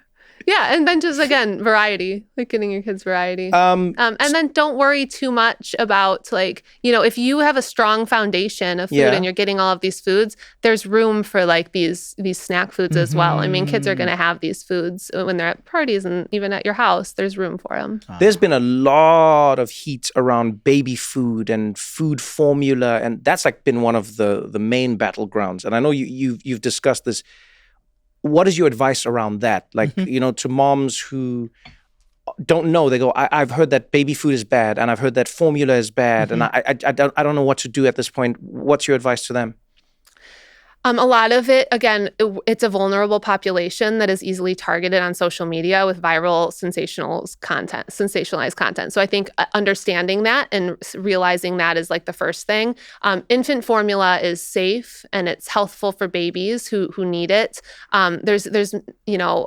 Yeah, and then just again variety, like getting your kids variety, and then don't worry too much about like if you have a strong foundation of food and you're getting all of these foods, there's room for like these snack foods as well. I mean, kids are going to have these foods when they're at parties and even at your house. There's room for them. There's been a lot of heat around baby food and food formula, and that's like been one of the main battlegrounds. And I know you've discussed this. What is your advice around that? Like, to moms who don't know, they go, I've heard that baby food is bad, and I've heard that formula is bad, and I don't know what to do at this point. What's your advice to them? A lot of it, again, it's a vulnerable population that is easily targeted on social media with viral sensationalized content. So I think understanding that and realizing that is like the first thing. Infant formula is safe and it's healthful for babies who need it. There's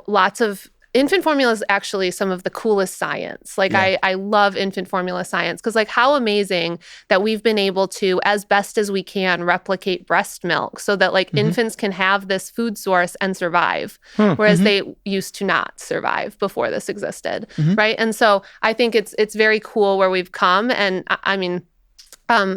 lots of infant formula is actually some of the coolest science. Like I love infant formula science because like how amazing that we've been able to, as best as we can, replicate breast milk so that like infants can have this food source and survive, whereas they used to not survive before this existed, right? And so I think it's very cool where we've come, and I mean.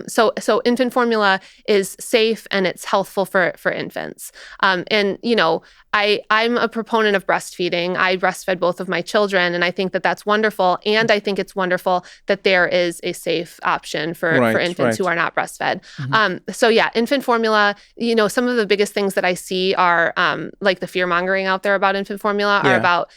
So infant formula is safe and it's healthful for infants. I'm a proponent of breastfeeding. I breastfed both of my children, and I think that that's wonderful. And I think it's wonderful that there is a safe option for infants who are not breastfed. Infant formula, some of the biggest things that I see are like the fear mongering out there about infant formula are about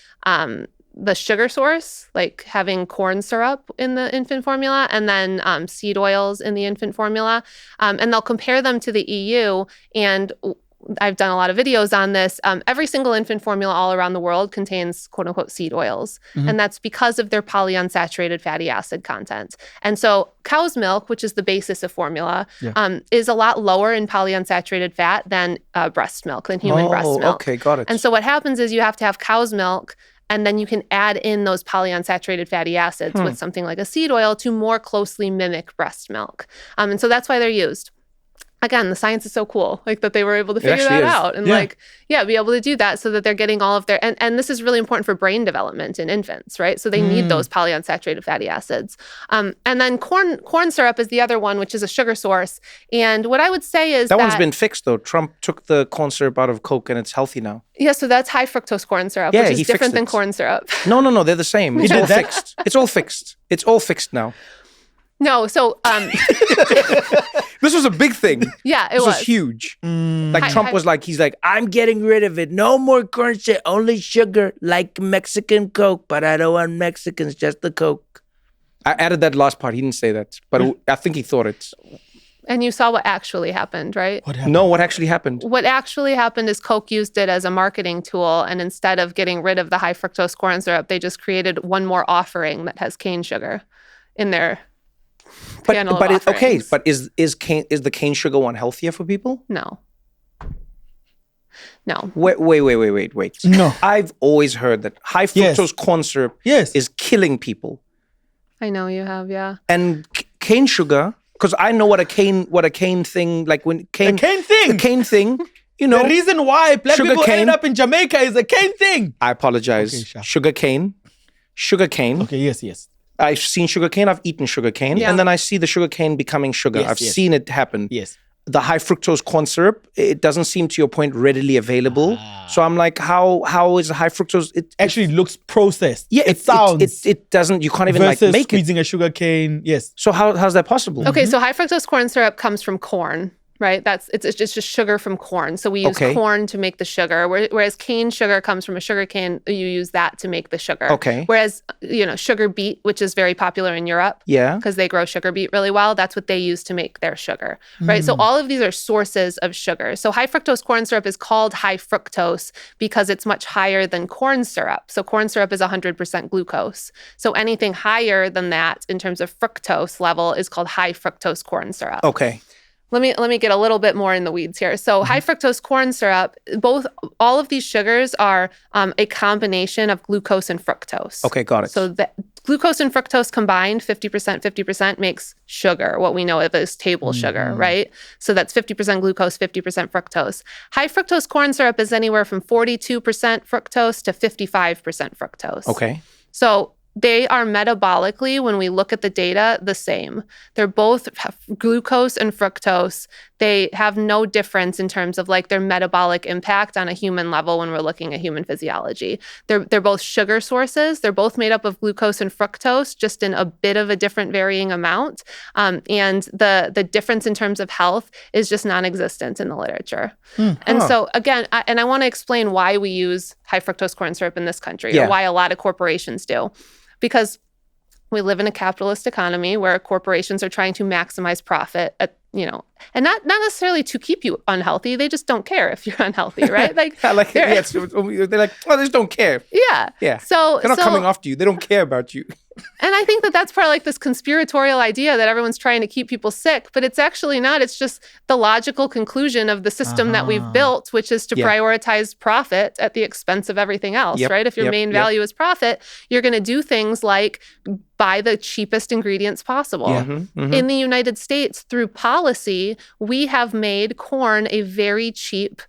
the sugar source, like having corn syrup in the infant formula, and then seed oils in the infant formula. And they'll compare them to the EU. And I've done a lot of videos on this. Every single infant formula all around the world contains quote unquote seed oils. And that's because of their polyunsaturated fatty acid content. And so cow's milk, which is the basis of formula, is a lot lower in polyunsaturated fat than breast milk, than human breast milk. Okay, got it. And so what happens is you have to have cow's milk, and then you can add in those polyunsaturated fatty acids with something like a seed oil to more closely mimic breast milk. And so that's why they're used. Again, the science is so cool, like that they were able to figure that out and be able to do that so that they're getting all of their, and this is really important for brain development in infants, right? So they need those polyunsaturated fatty acids. And then corn syrup is the other one, which is a sugar source. And what I would say is that one's been fixed though. Trump took the corn syrup out of Coke and it's healthy now. Yeah, so that's high fructose corn syrup, which is different than corn syrup. No, they're the same. It's all fixed. It's all fixed. It's all fixed now. No, so this was a big thing. Yeah, this was huge. Like Trump was like, he's like, I'm getting rid of it. No more corn syrup, only sugar, like Mexican Coke. But I don't want Mexicans, just the Coke. I added that last part. He didn't say that, but I think he thought it. And you saw what actually happened, right? What happened? No, what actually happened? What actually happened is Coke used it as a marketing tool, and instead of getting rid of the high fructose corn syrup, they just created one more offering that has cane sugar in their panel of offerings. But is the cane sugar one healthier for people? No. Wait. No. I've always heard that high fructose corn syrup is killing people. I know you have, yeah. And cane sugar, because I know what a cane thing, like when cane... A cane thing! The cane thing, The reason why black people end up in Jamaica is a cane thing. I apologize. Okay, Sugar cane. Okay, yes. I've seen sugar cane. I've eaten sugar cane. And then I see the sugar cane becoming sugar. I've seen it happen. Yes. The high fructose corn syrup, it doesn't seem, to your point, readily available. So I'm like, how is high fructose? It actually looks processed. Yeah, it sounds. It doesn't, you can't even make squeezing a sugar cane. Yes. So how's that possible? Okay, so high fructose corn syrup comes from corn. Right, it's just sugar from corn. So we use corn to make the sugar, whereas cane sugar comes from a sugar cane. You use that to make the sugar. Okay. Whereas sugar beet, which is very popular in Europe, because they grow sugar beet really well. That's what they use to make their sugar. Right. So all of these are sources of sugar. So high fructose corn syrup is called high fructose because it's much higher than corn syrup. So corn syrup is 100% glucose. So anything higher than that in terms of fructose level is called high fructose corn syrup. Okay. Let me get a little bit more in the weeds here. So high fructose corn syrup, all of these sugars are a combination of glucose and fructose. Okay, got it. So the glucose and fructose combined, 50% makes sugar, what we know of as table sugar, right? So that's 50% glucose, 50% fructose. High fructose corn syrup is anywhere from 42% fructose to 55% fructose. Okay. So they are metabolically, when we look at the data, the same. They're both glucose and fructose. They have no difference in terms of like their metabolic impact on a human level when we're looking at human physiology. They're both sugar sources. They're both made up of glucose and fructose, just in a bit of a different varying amount. And the difference in terms of health is just non-existent in the literature. And so again, I want to explain why we use high fructose corn syrup in this country, or why a lot of corporations do. Because we live in a capitalist economy where corporations are trying to maximize profit and not necessarily to keep you unhealthy. They just don't care if you're unhealthy, right? They're like, oh, they just don't care. Yeah. So they're not coming after you. They don't care about you. And I think that that's part of like this conspiratorial idea that everyone's trying to keep people sick, but it's actually not. It's just the logical conclusion of the system that we've built, which is to prioritize profit at the expense of everything else, right? If your main value is profit, you're going to do things like buy the cheapest ingredients possible. In the United States, through policy, we have made corn a very cheap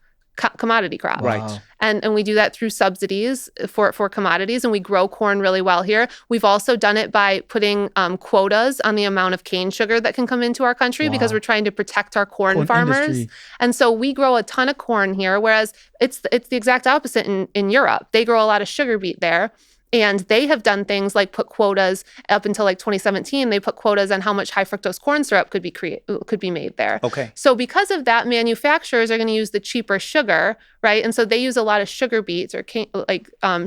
commodity crop. Right. And we do that through subsidies for commodities, and we grow corn really well here. We've also done it by putting quotas on the amount of cane sugar that can come into our country because we're trying to protect our corn farmers. Industry. And so we grow a ton of corn here, whereas it's the exact opposite in Europe. They grow a lot of sugar beet there. And they have done things like put quotas up until like 2017. They put quotas on how much high fructose corn syrup could be made there. Okay. So because of that, manufacturers are going to use the cheaper sugar, right? And so they use a lot of sugar beets or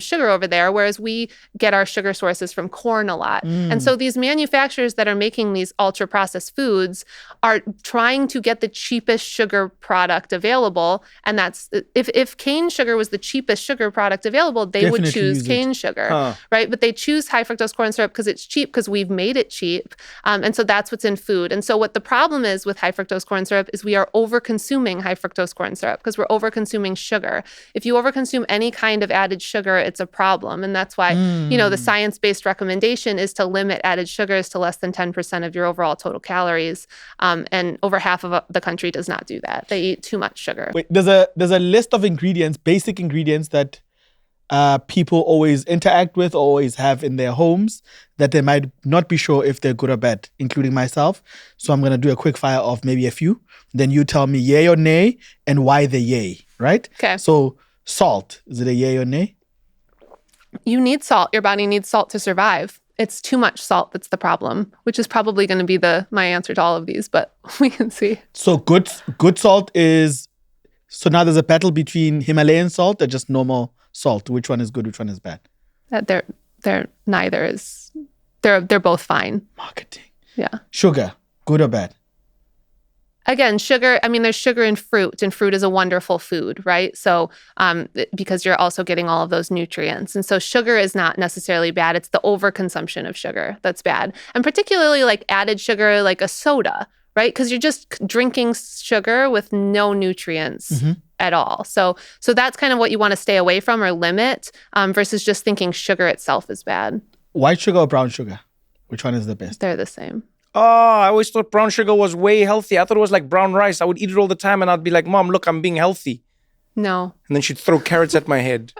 sugar over there, whereas we get our sugar sources from corn a lot. And so these manufacturers that are making these ultra processed foods are trying to get the cheapest sugar product available. And that's if cane sugar was the cheapest sugar product available, they would choose cane sugar. Right? But they choose high fructose corn syrup because it's cheap, because we've made it cheap. And so that's what's in food. And so what the problem is with high fructose corn syrup is we are over-consuming high fructose corn syrup because we're over-consuming sugar. If you over-consume any kind of added sugar, it's a problem. And that's why, the science-based recommendation is to limit added sugars to less than 10% of your overall total calories. And over half of the country does not do that. They eat too much sugar. Wait, there's a list of ingredients, basic ingredients that people always interact with or always have in their homes that they might not be sure if they're good or bad, including myself. So I'm going to do a quick fire of maybe a few. Then you tell me yay or nay and why the yay, right? Okay. So salt, is it a yay or nay? You need salt. Your body needs salt to survive. It's too much salt that's the problem, which is probably going to be my answer to all of these, but we can see. So good salt is, so now there's a battle between Himalayan salt or just normal salt. Which one is good? Which one is bad? They're neither is. They're both fine. Marketing. Yeah. Sugar, good or bad? Again, sugar. I mean, there's sugar in fruit, and fruit is a wonderful food, right? So, because you're also getting all of those nutrients, and so sugar is not necessarily bad. It's the overconsumption of sugar that's bad, and particularly like added sugar, like a soda, right? Because you're just drinking sugar with no nutrients. At all. So that's kind of what you want to stay away from or limit versus just thinking sugar itself is bad. White sugar or brown sugar? Which one is the best? They're the same. Oh, I always thought brown sugar was way healthy. I thought it was like brown rice. I would eat it all the time and I'd be like, Mom, look, I'm being healthy. No. And then she'd throw carrots at my head.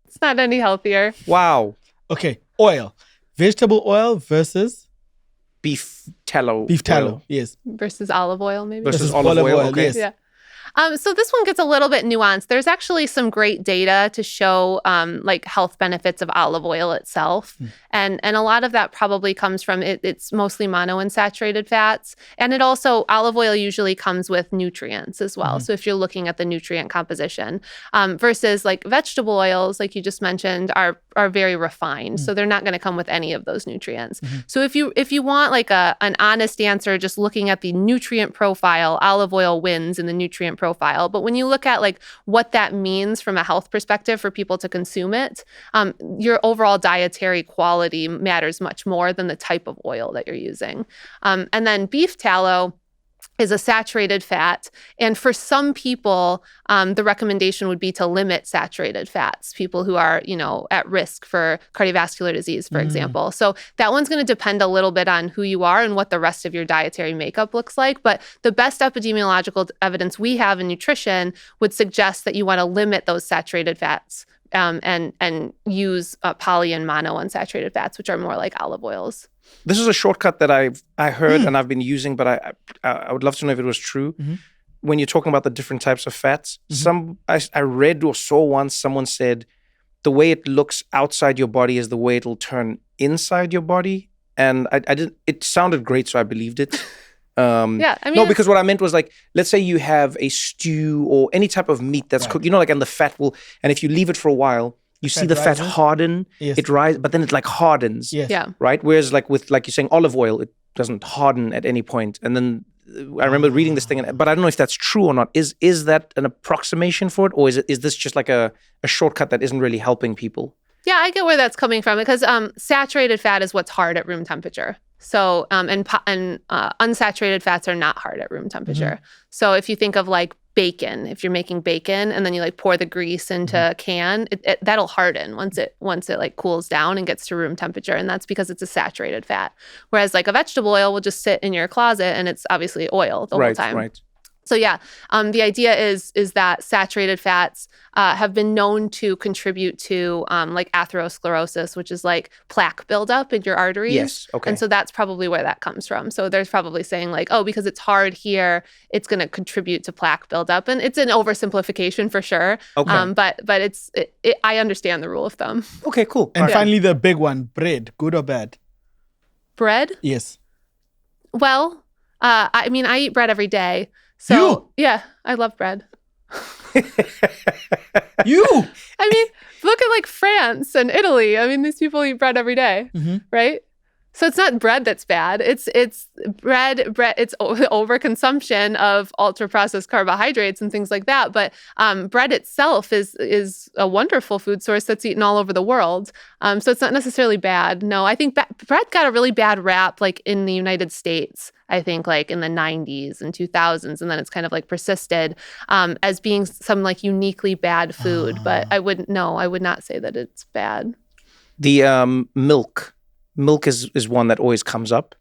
It's not any healthier. Wow. Okay, oil. Vegetable oil versus? Beef tallow. Beef tallow, oil. yes. Versus olive oil, maybe? Versus olive oil, okay. Yes. Yeah. So this one gets a little bit nuanced. There's actually some great data to show like health benefits of olive oil itself. And a lot of that probably comes from it's mostly monounsaturated fats. And it also, olive oil usually comes with nutrients as well. So if you're looking at the nutrient composition versus like vegetable oils, like you just mentioned, are very refined. So they're not going to come with any of those nutrients. So if you want like an honest answer, just looking at the nutrient profile, olive oil wins in the nutrient profile. But when you look at like what that means from a health perspective for people to consume it, your overall dietary quality matters much more than the type of oil that you're using. And then beef tallow, is a saturated fat. And for some people, the recommendation would be to limit saturated fats, people who are, at risk for cardiovascular disease, for example. So that one's going to depend a little bit on who you are and what the rest of your dietary makeup looks like. But the best epidemiological evidence we have in nutrition would suggest that you want to limit those saturated fats and use poly and mono unsaturated fats, which are more like olive oils. This is a shortcut that I heard and I've been using, but I would love to know if it was true. When you're talking about the different types of fats, I read or saw once someone said the way it looks outside your body is the way it'll turn inside your body, and I didn't. It sounded great, so I believed it. No, because what I meant was like, let's say you have a stew or any type of meat that's cooked, and the fat will, and if you leave it for a while, you see the fat harden, it rises, but then it like hardens, right? Whereas like you're saying olive oil, it doesn't harden at any point. And then I remember reading this thing, but I don't know if that's true or not. Is that an approximation for it, or is this just like a shortcut that isn't really helping people? Yeah, I get where that's coming from because saturated fat is what's hard at room temperature. So and unsaturated fats are not hard at room temperature. So if you think of like bacon, if you're making bacon and then you like pour the grease into a can, that'll harden once it like cools down and gets to room temperature, and that's because it's a saturated fat. Whereas like a vegetable oil will just sit in your closet and it's obviously oil the whole time. Right. So yeah, the idea is that saturated fats have been known to contribute to like atherosclerosis, which is like plaque buildup in your arteries. Yes, okay. And so that's probably where that comes from. So there's probably saying like, oh, because it's hard here, it's going to contribute to plaque buildup. And it's an oversimplification for sure. Okay. But I understand the rule of thumb. Okay, cool. And finally, the big one, bread, good or bad? Bread? Yes. Well, I eat bread every day. So, yeah, I love bread. You? Look at like France and Italy. These people eat bread every day, right? So it's not bread that's bad. It's bread. It's overconsumption of ultra processed carbohydrates and things like that. But bread itself is a wonderful food source that's eaten all over the world. So it's not necessarily bad. No, I think bread got a really bad rap like in the United States. I think like in the 90s and 2000s, and then it's kind of like persisted as being some like uniquely bad food. But I would not say that it's bad. The milk is one that always comes up.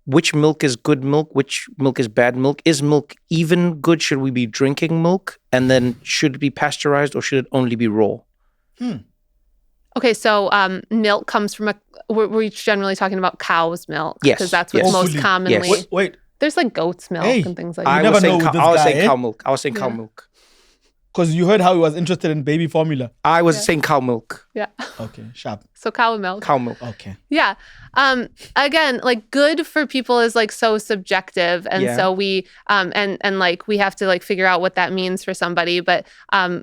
Which milk is good milk? Which milk is bad milk? Is milk even good? Should we be drinking milk? And then should it be pasteurized or should it only be raw? Okay, so milk comes from we're generally talking about cow's milk. Yes. Because that's what's most commonly. Yes. Wait. There's like goat's milk and things like that. I was saying cow milk. I was saying cow milk. Because you heard how he was interested in baby formula. I was saying cow milk. Yeah. Okay, sharp. So cow milk. Cow milk. Okay. Yeah. Again, like good for people is like so subjective. And so we, and like we have to like figure out what that means for somebody. But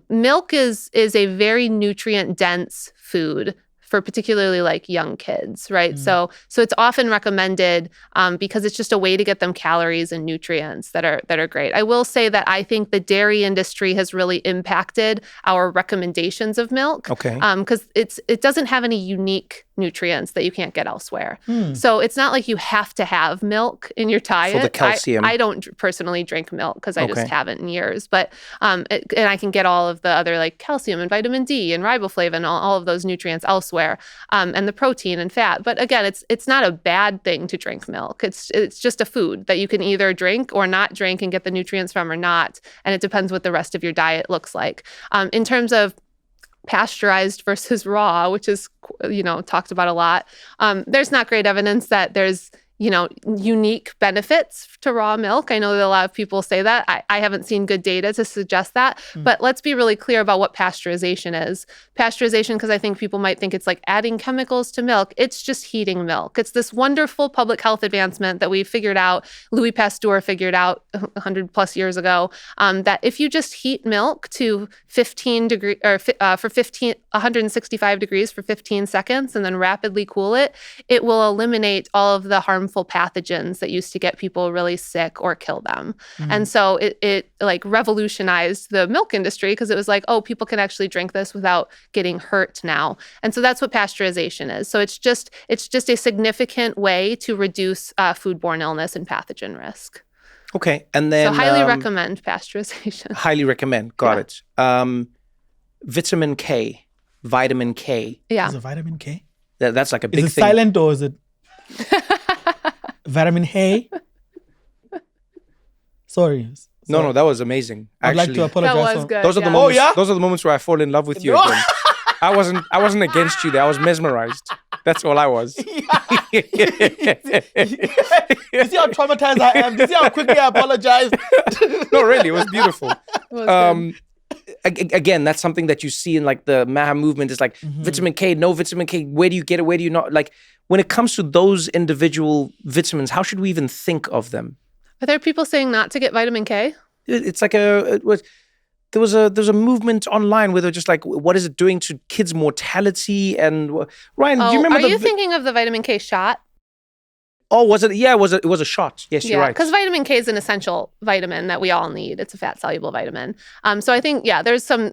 milk is a very nutrient dense food for particularly like young kids, right? So it's often recommended because it's just a way to get them calories and nutrients that are great. I will say that I think the dairy industry has really impacted our recommendations of milk. Okay. Because it doesn't have any unique nutrients that you can't get elsewhere. So it's not like you have to have milk in your diet. For the calcium. I don't personally drink milk because I just haven't in years. But and I can get all of the other like calcium and vitamin D and riboflavin, all of those nutrients elsewhere, and the protein and fat. But again, it's not a bad thing to drink milk. It's just a food that you can either drink or not drink and get the nutrients from or not. And it depends what the rest of your diet looks like. In terms of pasteurized versus raw, which is, talked about a lot. There's not great evidence that there's, unique benefits to raw milk. I know that a lot of people say that. I haven't seen good data to suggest that. But let's be really clear about what pasteurization is. Pasteurization, because I think people might think it's like adding chemicals to milk. It's just heating milk. It's this wonderful public health advancement that we figured out, Louis Pasteur figured out 100 plus years ago, that if you just heat milk to 15 degrees or for 165 degrees for 15 seconds and then rapidly cool it, it will eliminate all of the harmful pathogens that used to get people really sick or kill them. And so it like revolutionized the milk industry because it was like, oh, people can actually drink this without getting hurt now. And so that's what pasteurization is. So it's just a significant way to reduce foodborne illness and pathogen risk. Okay. And then So highly recommend pasteurization. Highly recommend. Got it. Vitamin K. Yeah. Is it vitamin K? That's like a big Is it thing. silent or is it vitamin Hay? Sorry. No, that was amazing. I'd like to apologize. That was good. Those are the yeah. moments. Oh, yeah? Those are the moments where I fall in love with you again. I wasn't against you there. I was mesmerized. That's all I was. You see how traumatized I am? You see how quickly I apologize? No, really, it was beautiful. It was good. Again, that's something that you see in like the MAHA movement. Is like vitamin K, no vitamin K. Where do you get it? Where do you not? Like when it comes to those individual vitamins, how should we even think of them? Are there people saying not to get vitamin K? It's like there was a movement online where they're just like, what is it doing to kids' mortality? And Ryan, do you remember? Are you thinking of the vitamin K shot? Oh, was it? Yeah, it was a shot. Yes, you're right. Because vitamin K is an essential vitamin that we all need. It's a fat soluble vitamin. So I think there are some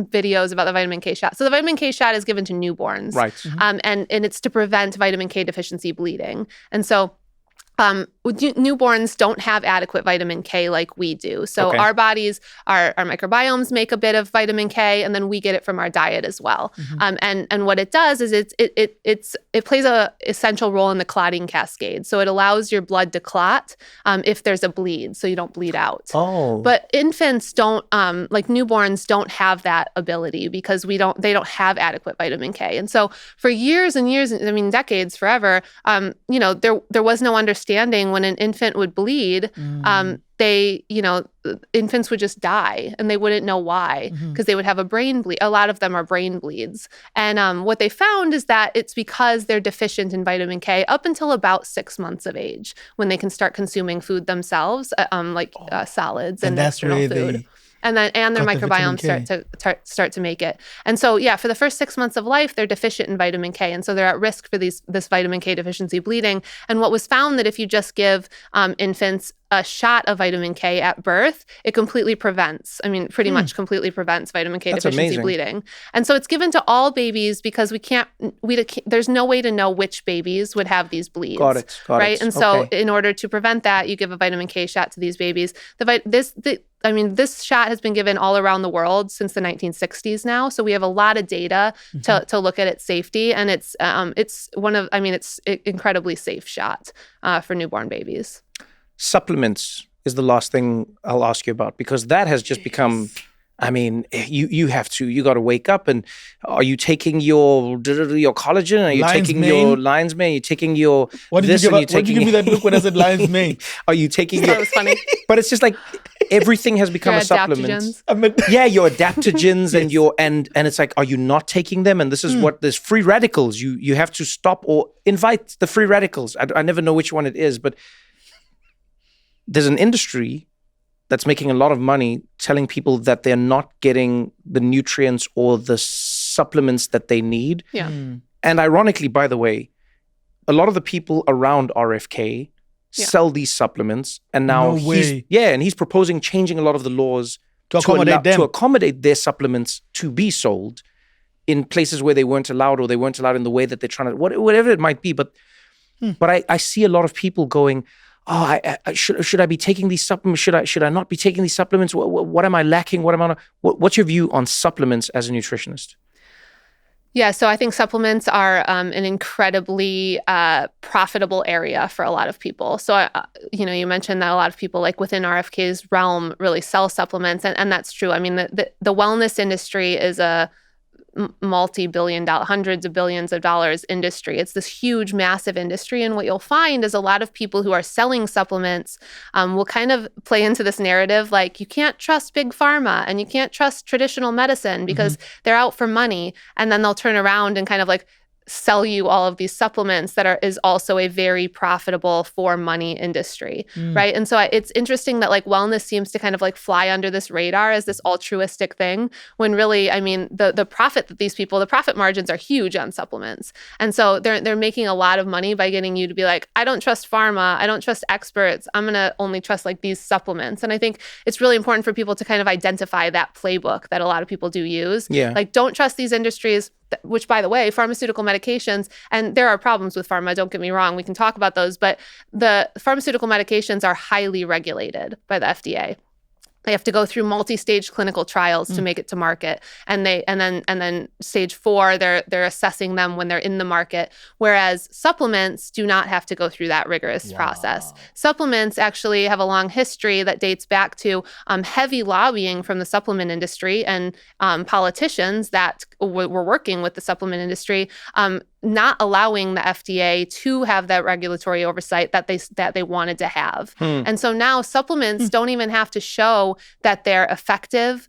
videos about the vitamin K shot. So the vitamin K shot is given to newborns, Right. And it's to prevent vitamin K deficiency bleeding. And so newborns don't have adequate vitamin K like we do. So Okay. our bodies, our microbiomes make a bit of vitamin K, and then we get it from our diet as well. And what it does is it plays a essential role in the clotting cascade. So it allows your blood to clot if there's a bleed, so you don't bleed out. Oh, But infants don't, like newborns, don't have that ability because they don't have adequate vitamin K. And so for years and years, I mean decades, forever, there was no understanding when an infant would bleed. Infants would just die and they wouldn't know why because they would have a brain bleed. A lot of them are brain bleeds. And what they found is that it's because they're deficient in vitamin K up until about 6 months of age when they can start consuming food themselves, solids and that's external where food. they And their got the microbiome vitamin start to make it. And so, for the first 6 months of life, they're deficient in vitamin K. And so they're at risk for this vitamin K deficiency bleeding. And what was found that if you just give infants a shot of vitamin K at birth, it completely prevents, pretty much completely prevents vitamin K That's deficiency amazing. bleeding. And so it's given to all babies because there's no way to know which babies would have these bleeds. Got it. Right. And so Okay. in order to prevent that, you give a vitamin K shot to these babies. This shot has been given all around the world since the 1960s now. So we have a lot of data to look at its safety. And it's incredibly safe shot for newborn babies. Supplements is the last thing I'll ask you about because that has just become. You got to wake up and are you taking your collagen? Are you taking your lion's mane? Are you taking your What did you give me that look when I said lion's mane? Are you taking That was funny. But it's just like everything has become Your a supplement. adaptogens. Yeah, your adaptogens and it's like, are you not taking them? And this is what there's free radicals. You have to stop or invite the free radicals. I never know which one it is, but there's an industry that's making a lot of money telling people that they're not getting the nutrients or the supplements that they need. Yeah. And ironically, by the way, a lot of the people around RFK sell these supplements, and now he's proposing changing a lot of the laws to accommodate their supplements to be sold in places where they weren't allowed, or they weren't allowed in the way that they're trying to, whatever it might be. But I see a lot of people going, should I be taking these supplements? Should I not be taking these supplements? What am I lacking? What's your view on supplements as a nutritionist? Yeah, so I think supplements are an incredibly profitable area for a lot of people. So, you mentioned that a lot of people like within RFK's realm really sell supplements, and that's true. I mean, the wellness industry is a multi-billion-dollar, hundreds of billions of dollars industry. It's this huge, massive industry. And what you'll find is a lot of people who are selling supplements will kind of play into this narrative like you can't trust big pharma and you can't trust traditional medicine because they're out for money. And then they'll turn around and kind of like sell you all of these supplements that is also a very profitable for money industry, right? And so it's interesting that like wellness seems to kind of like fly under this radar as this altruistic thing when really, the profit that the profit margins are huge on supplements. And so they're making a lot of money by getting you to be like, I don't trust pharma, I don't trust experts, I'm gonna only trust like these supplements. And I think it's really important for people to kind of identify that playbook that a lot of people do use. Yeah. Like don't trust these industries, which by the way, pharmaceutical medications, and there are problems with pharma, don't get me wrong, we can talk about those, but the pharmaceutical medications are highly regulated by the FDA. They have to go through multi-stage clinical trials to make it to market, and then stage 4 they're assessing them when they're in the market. Whereas supplements do not have to go through that rigorous process. Supplements actually have a long history that dates back to heavy lobbying from the supplement industry and politicians that were working with the supplement industry. Not allowing the FDA to have that regulatory oversight that they wanted to have. And so now supplements don't even have to show that they're effective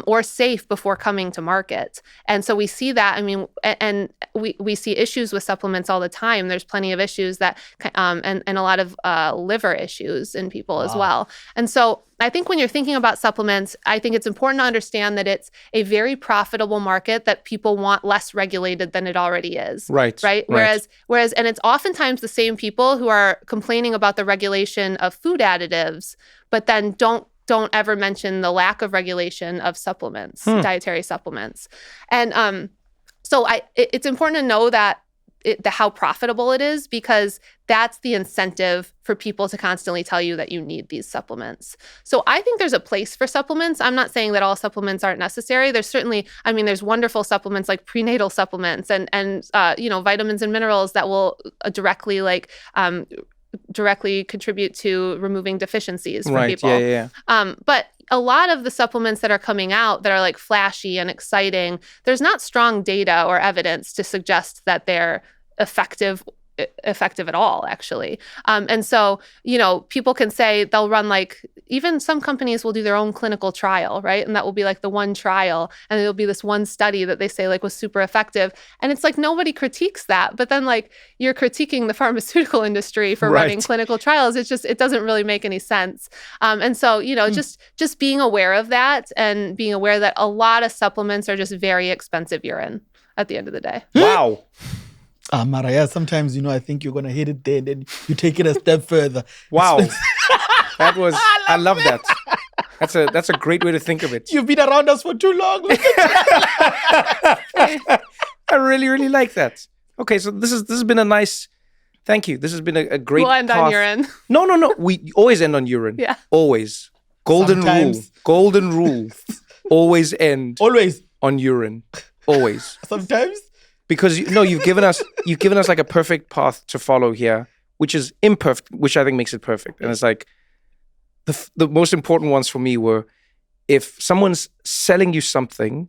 or safe before coming to market. And so we see that, I mean, and we see issues with supplements all the time. There's plenty of issues that, and a lot of liver issues in people as well. And so I think when you're thinking about supplements, I think it's important to understand that it's a very profitable market that people want less regulated than it already is. Right. Whereas, and it's oftentimes the same people who are complaining about the regulation of food additives, but then don't ever mention the lack of regulation of supplements, dietary supplements. And so it's important to know that how profitable it is, because that's the incentive for people to constantly tell you that you need these supplements. So I think there's a place for supplements. I'm not saying that all supplements aren't necessary. There's certainly, I mean, there's wonderful supplements like prenatal supplements and vitamins and minerals that will directly contribute to removing deficiencies from people. But a lot of the supplements that are coming out that are like flashy and exciting, there's not strong data or evidence to suggest that they're effective at all, actually. And so, people can say they'll run even some companies will do their own clinical trial, right? And that will be like the one trial, and there'll be this one study that they say was super effective. And it's like nobody critiques that, but then you're critiquing the pharmaceutical industry for running clinical trials. It doesn't really make any sense. And so, just being aware of that and being aware that a lot of supplements are just very expensive urine at the end of the day. Wow. Mara, sometimes, I think you're going to hit it there and then you take it a step further. Wow. I love that. That's a great way to think of it. You've been around us for too long. I really, really like that. Okay, so this has been a nice, thank you. This has been a great We'll end on urine. No. We always end on urine. Yeah. Always. Golden rule. Always end. Always. On urine. Always. Sometimes. Because you've given us like a perfect path to follow here, which is imperfect, which I think makes it perfect. And it's like the most important ones for me were, if someone's selling you something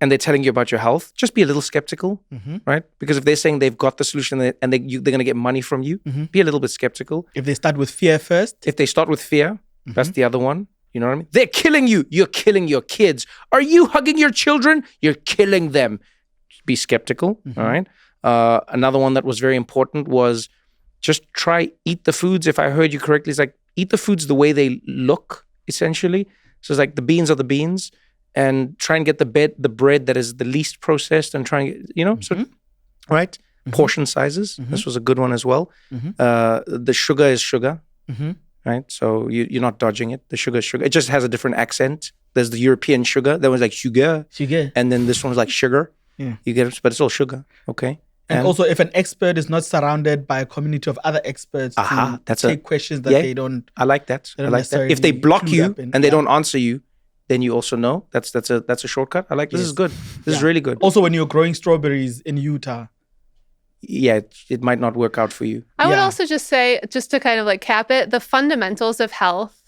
and they're telling you about your health, just be a little skeptical, right? Because if they're saying they've got the solution and they're going to get money from you, be a little bit skeptical. If they start with fear first. If they start with fear, that's the other one. You know what I mean? They're killing you. You're killing your kids. Are you hugging your children? You're killing them. Be skeptical, all right? Another one that was very important was just eat the foods. If I heard you correctly, it's like eat the foods the way they look, essentially. So it's like the beans are the beans, and try and get the bread that is the least processed, and try and so right? Portion sizes. This was a good one as well. The sugar is sugar, right? So you're not dodging it. The sugar is sugar. It just has a different accent. There's the European sugar. That was like sugar, and then this one was like sugar. Yeah. You get it, but it's all sugar. Okay. And also, if an expert is not surrounded by a community of other experts to take questions that they don't. I like that. If they block you and they don't answer you, then you also know that's a shortcut. I like this. Is good. This is really good. Also, when you're growing strawberries in Utah. Yeah, it might not work out for you. I would also just say, just to kind of cap it, the fundamentals of health,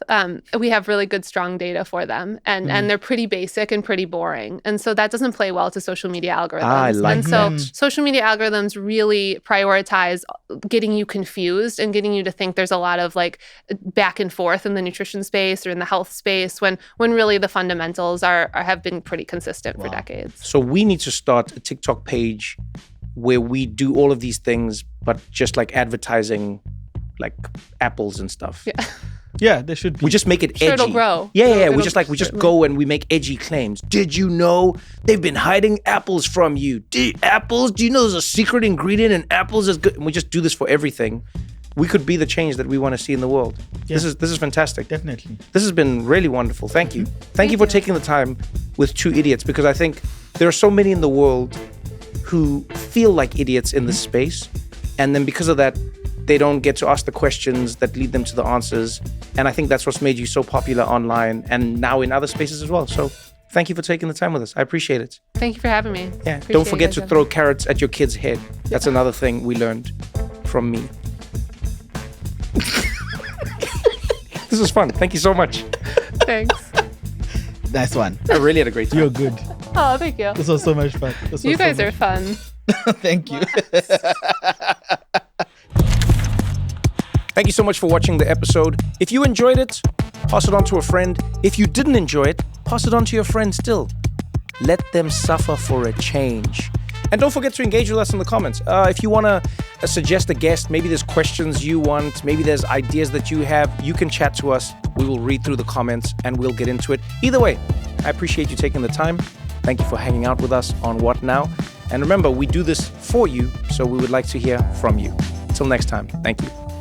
we have really good, strong data for them. And they're pretty basic and pretty boring. And so that doesn't play well to social media algorithms. I like that. So social media algorithms really prioritize getting you confused and getting you to think there's a lot of back and forth in the nutrition space or in the health space when really the fundamentals have been pretty consistent for decades. So we need to start a TikTok page where we do all of these things, but just advertising apples and stuff. Yeah, there should be. We just make it edgy. It'll grow. Yeah. We just go and we make edgy claims. Did you know they've been hiding apples from you? Apples? Do you know there's a secret ingredient in apples is good? And we just do this for everything. We could be the change that we want to see in the world. Yeah. This is fantastic. Definitely. This has been really wonderful. Thank you. Thank you for taking the time with two idiots, because I think there are so many in the world who feel like idiots in this space. And then because of that, they don't get to ask the questions that lead them to the answers. And I think that's what's made you so popular online and now in other spaces as well. So thank you for taking the time with us. I appreciate it. Thank you for having me. Yeah. Appreciate Don't forget you to guys throw carrots at your kid's head. That's another thing we learned from me. This was fun. Thank you so much. Thanks. Nice one. I really had a great time. You're good. Oh, thank you. This was so much fun. You guys are fun. Thank you. Thank you so much for watching the episode. If you enjoyed it, pass it on to a friend. If you didn't enjoy it, pass it on to your friend still. Let them suffer for a change. And don't forget to engage with us in the comments. If you want to suggest a guest, maybe there's questions you want, maybe there's ideas that you have, you can chat to us. We will read through the comments and we'll get into it. Either way, I appreciate you taking the time. Thank you for hanging out with us on What Now? And remember, we do this for you, so we would like to hear from you. Until next time, thank you.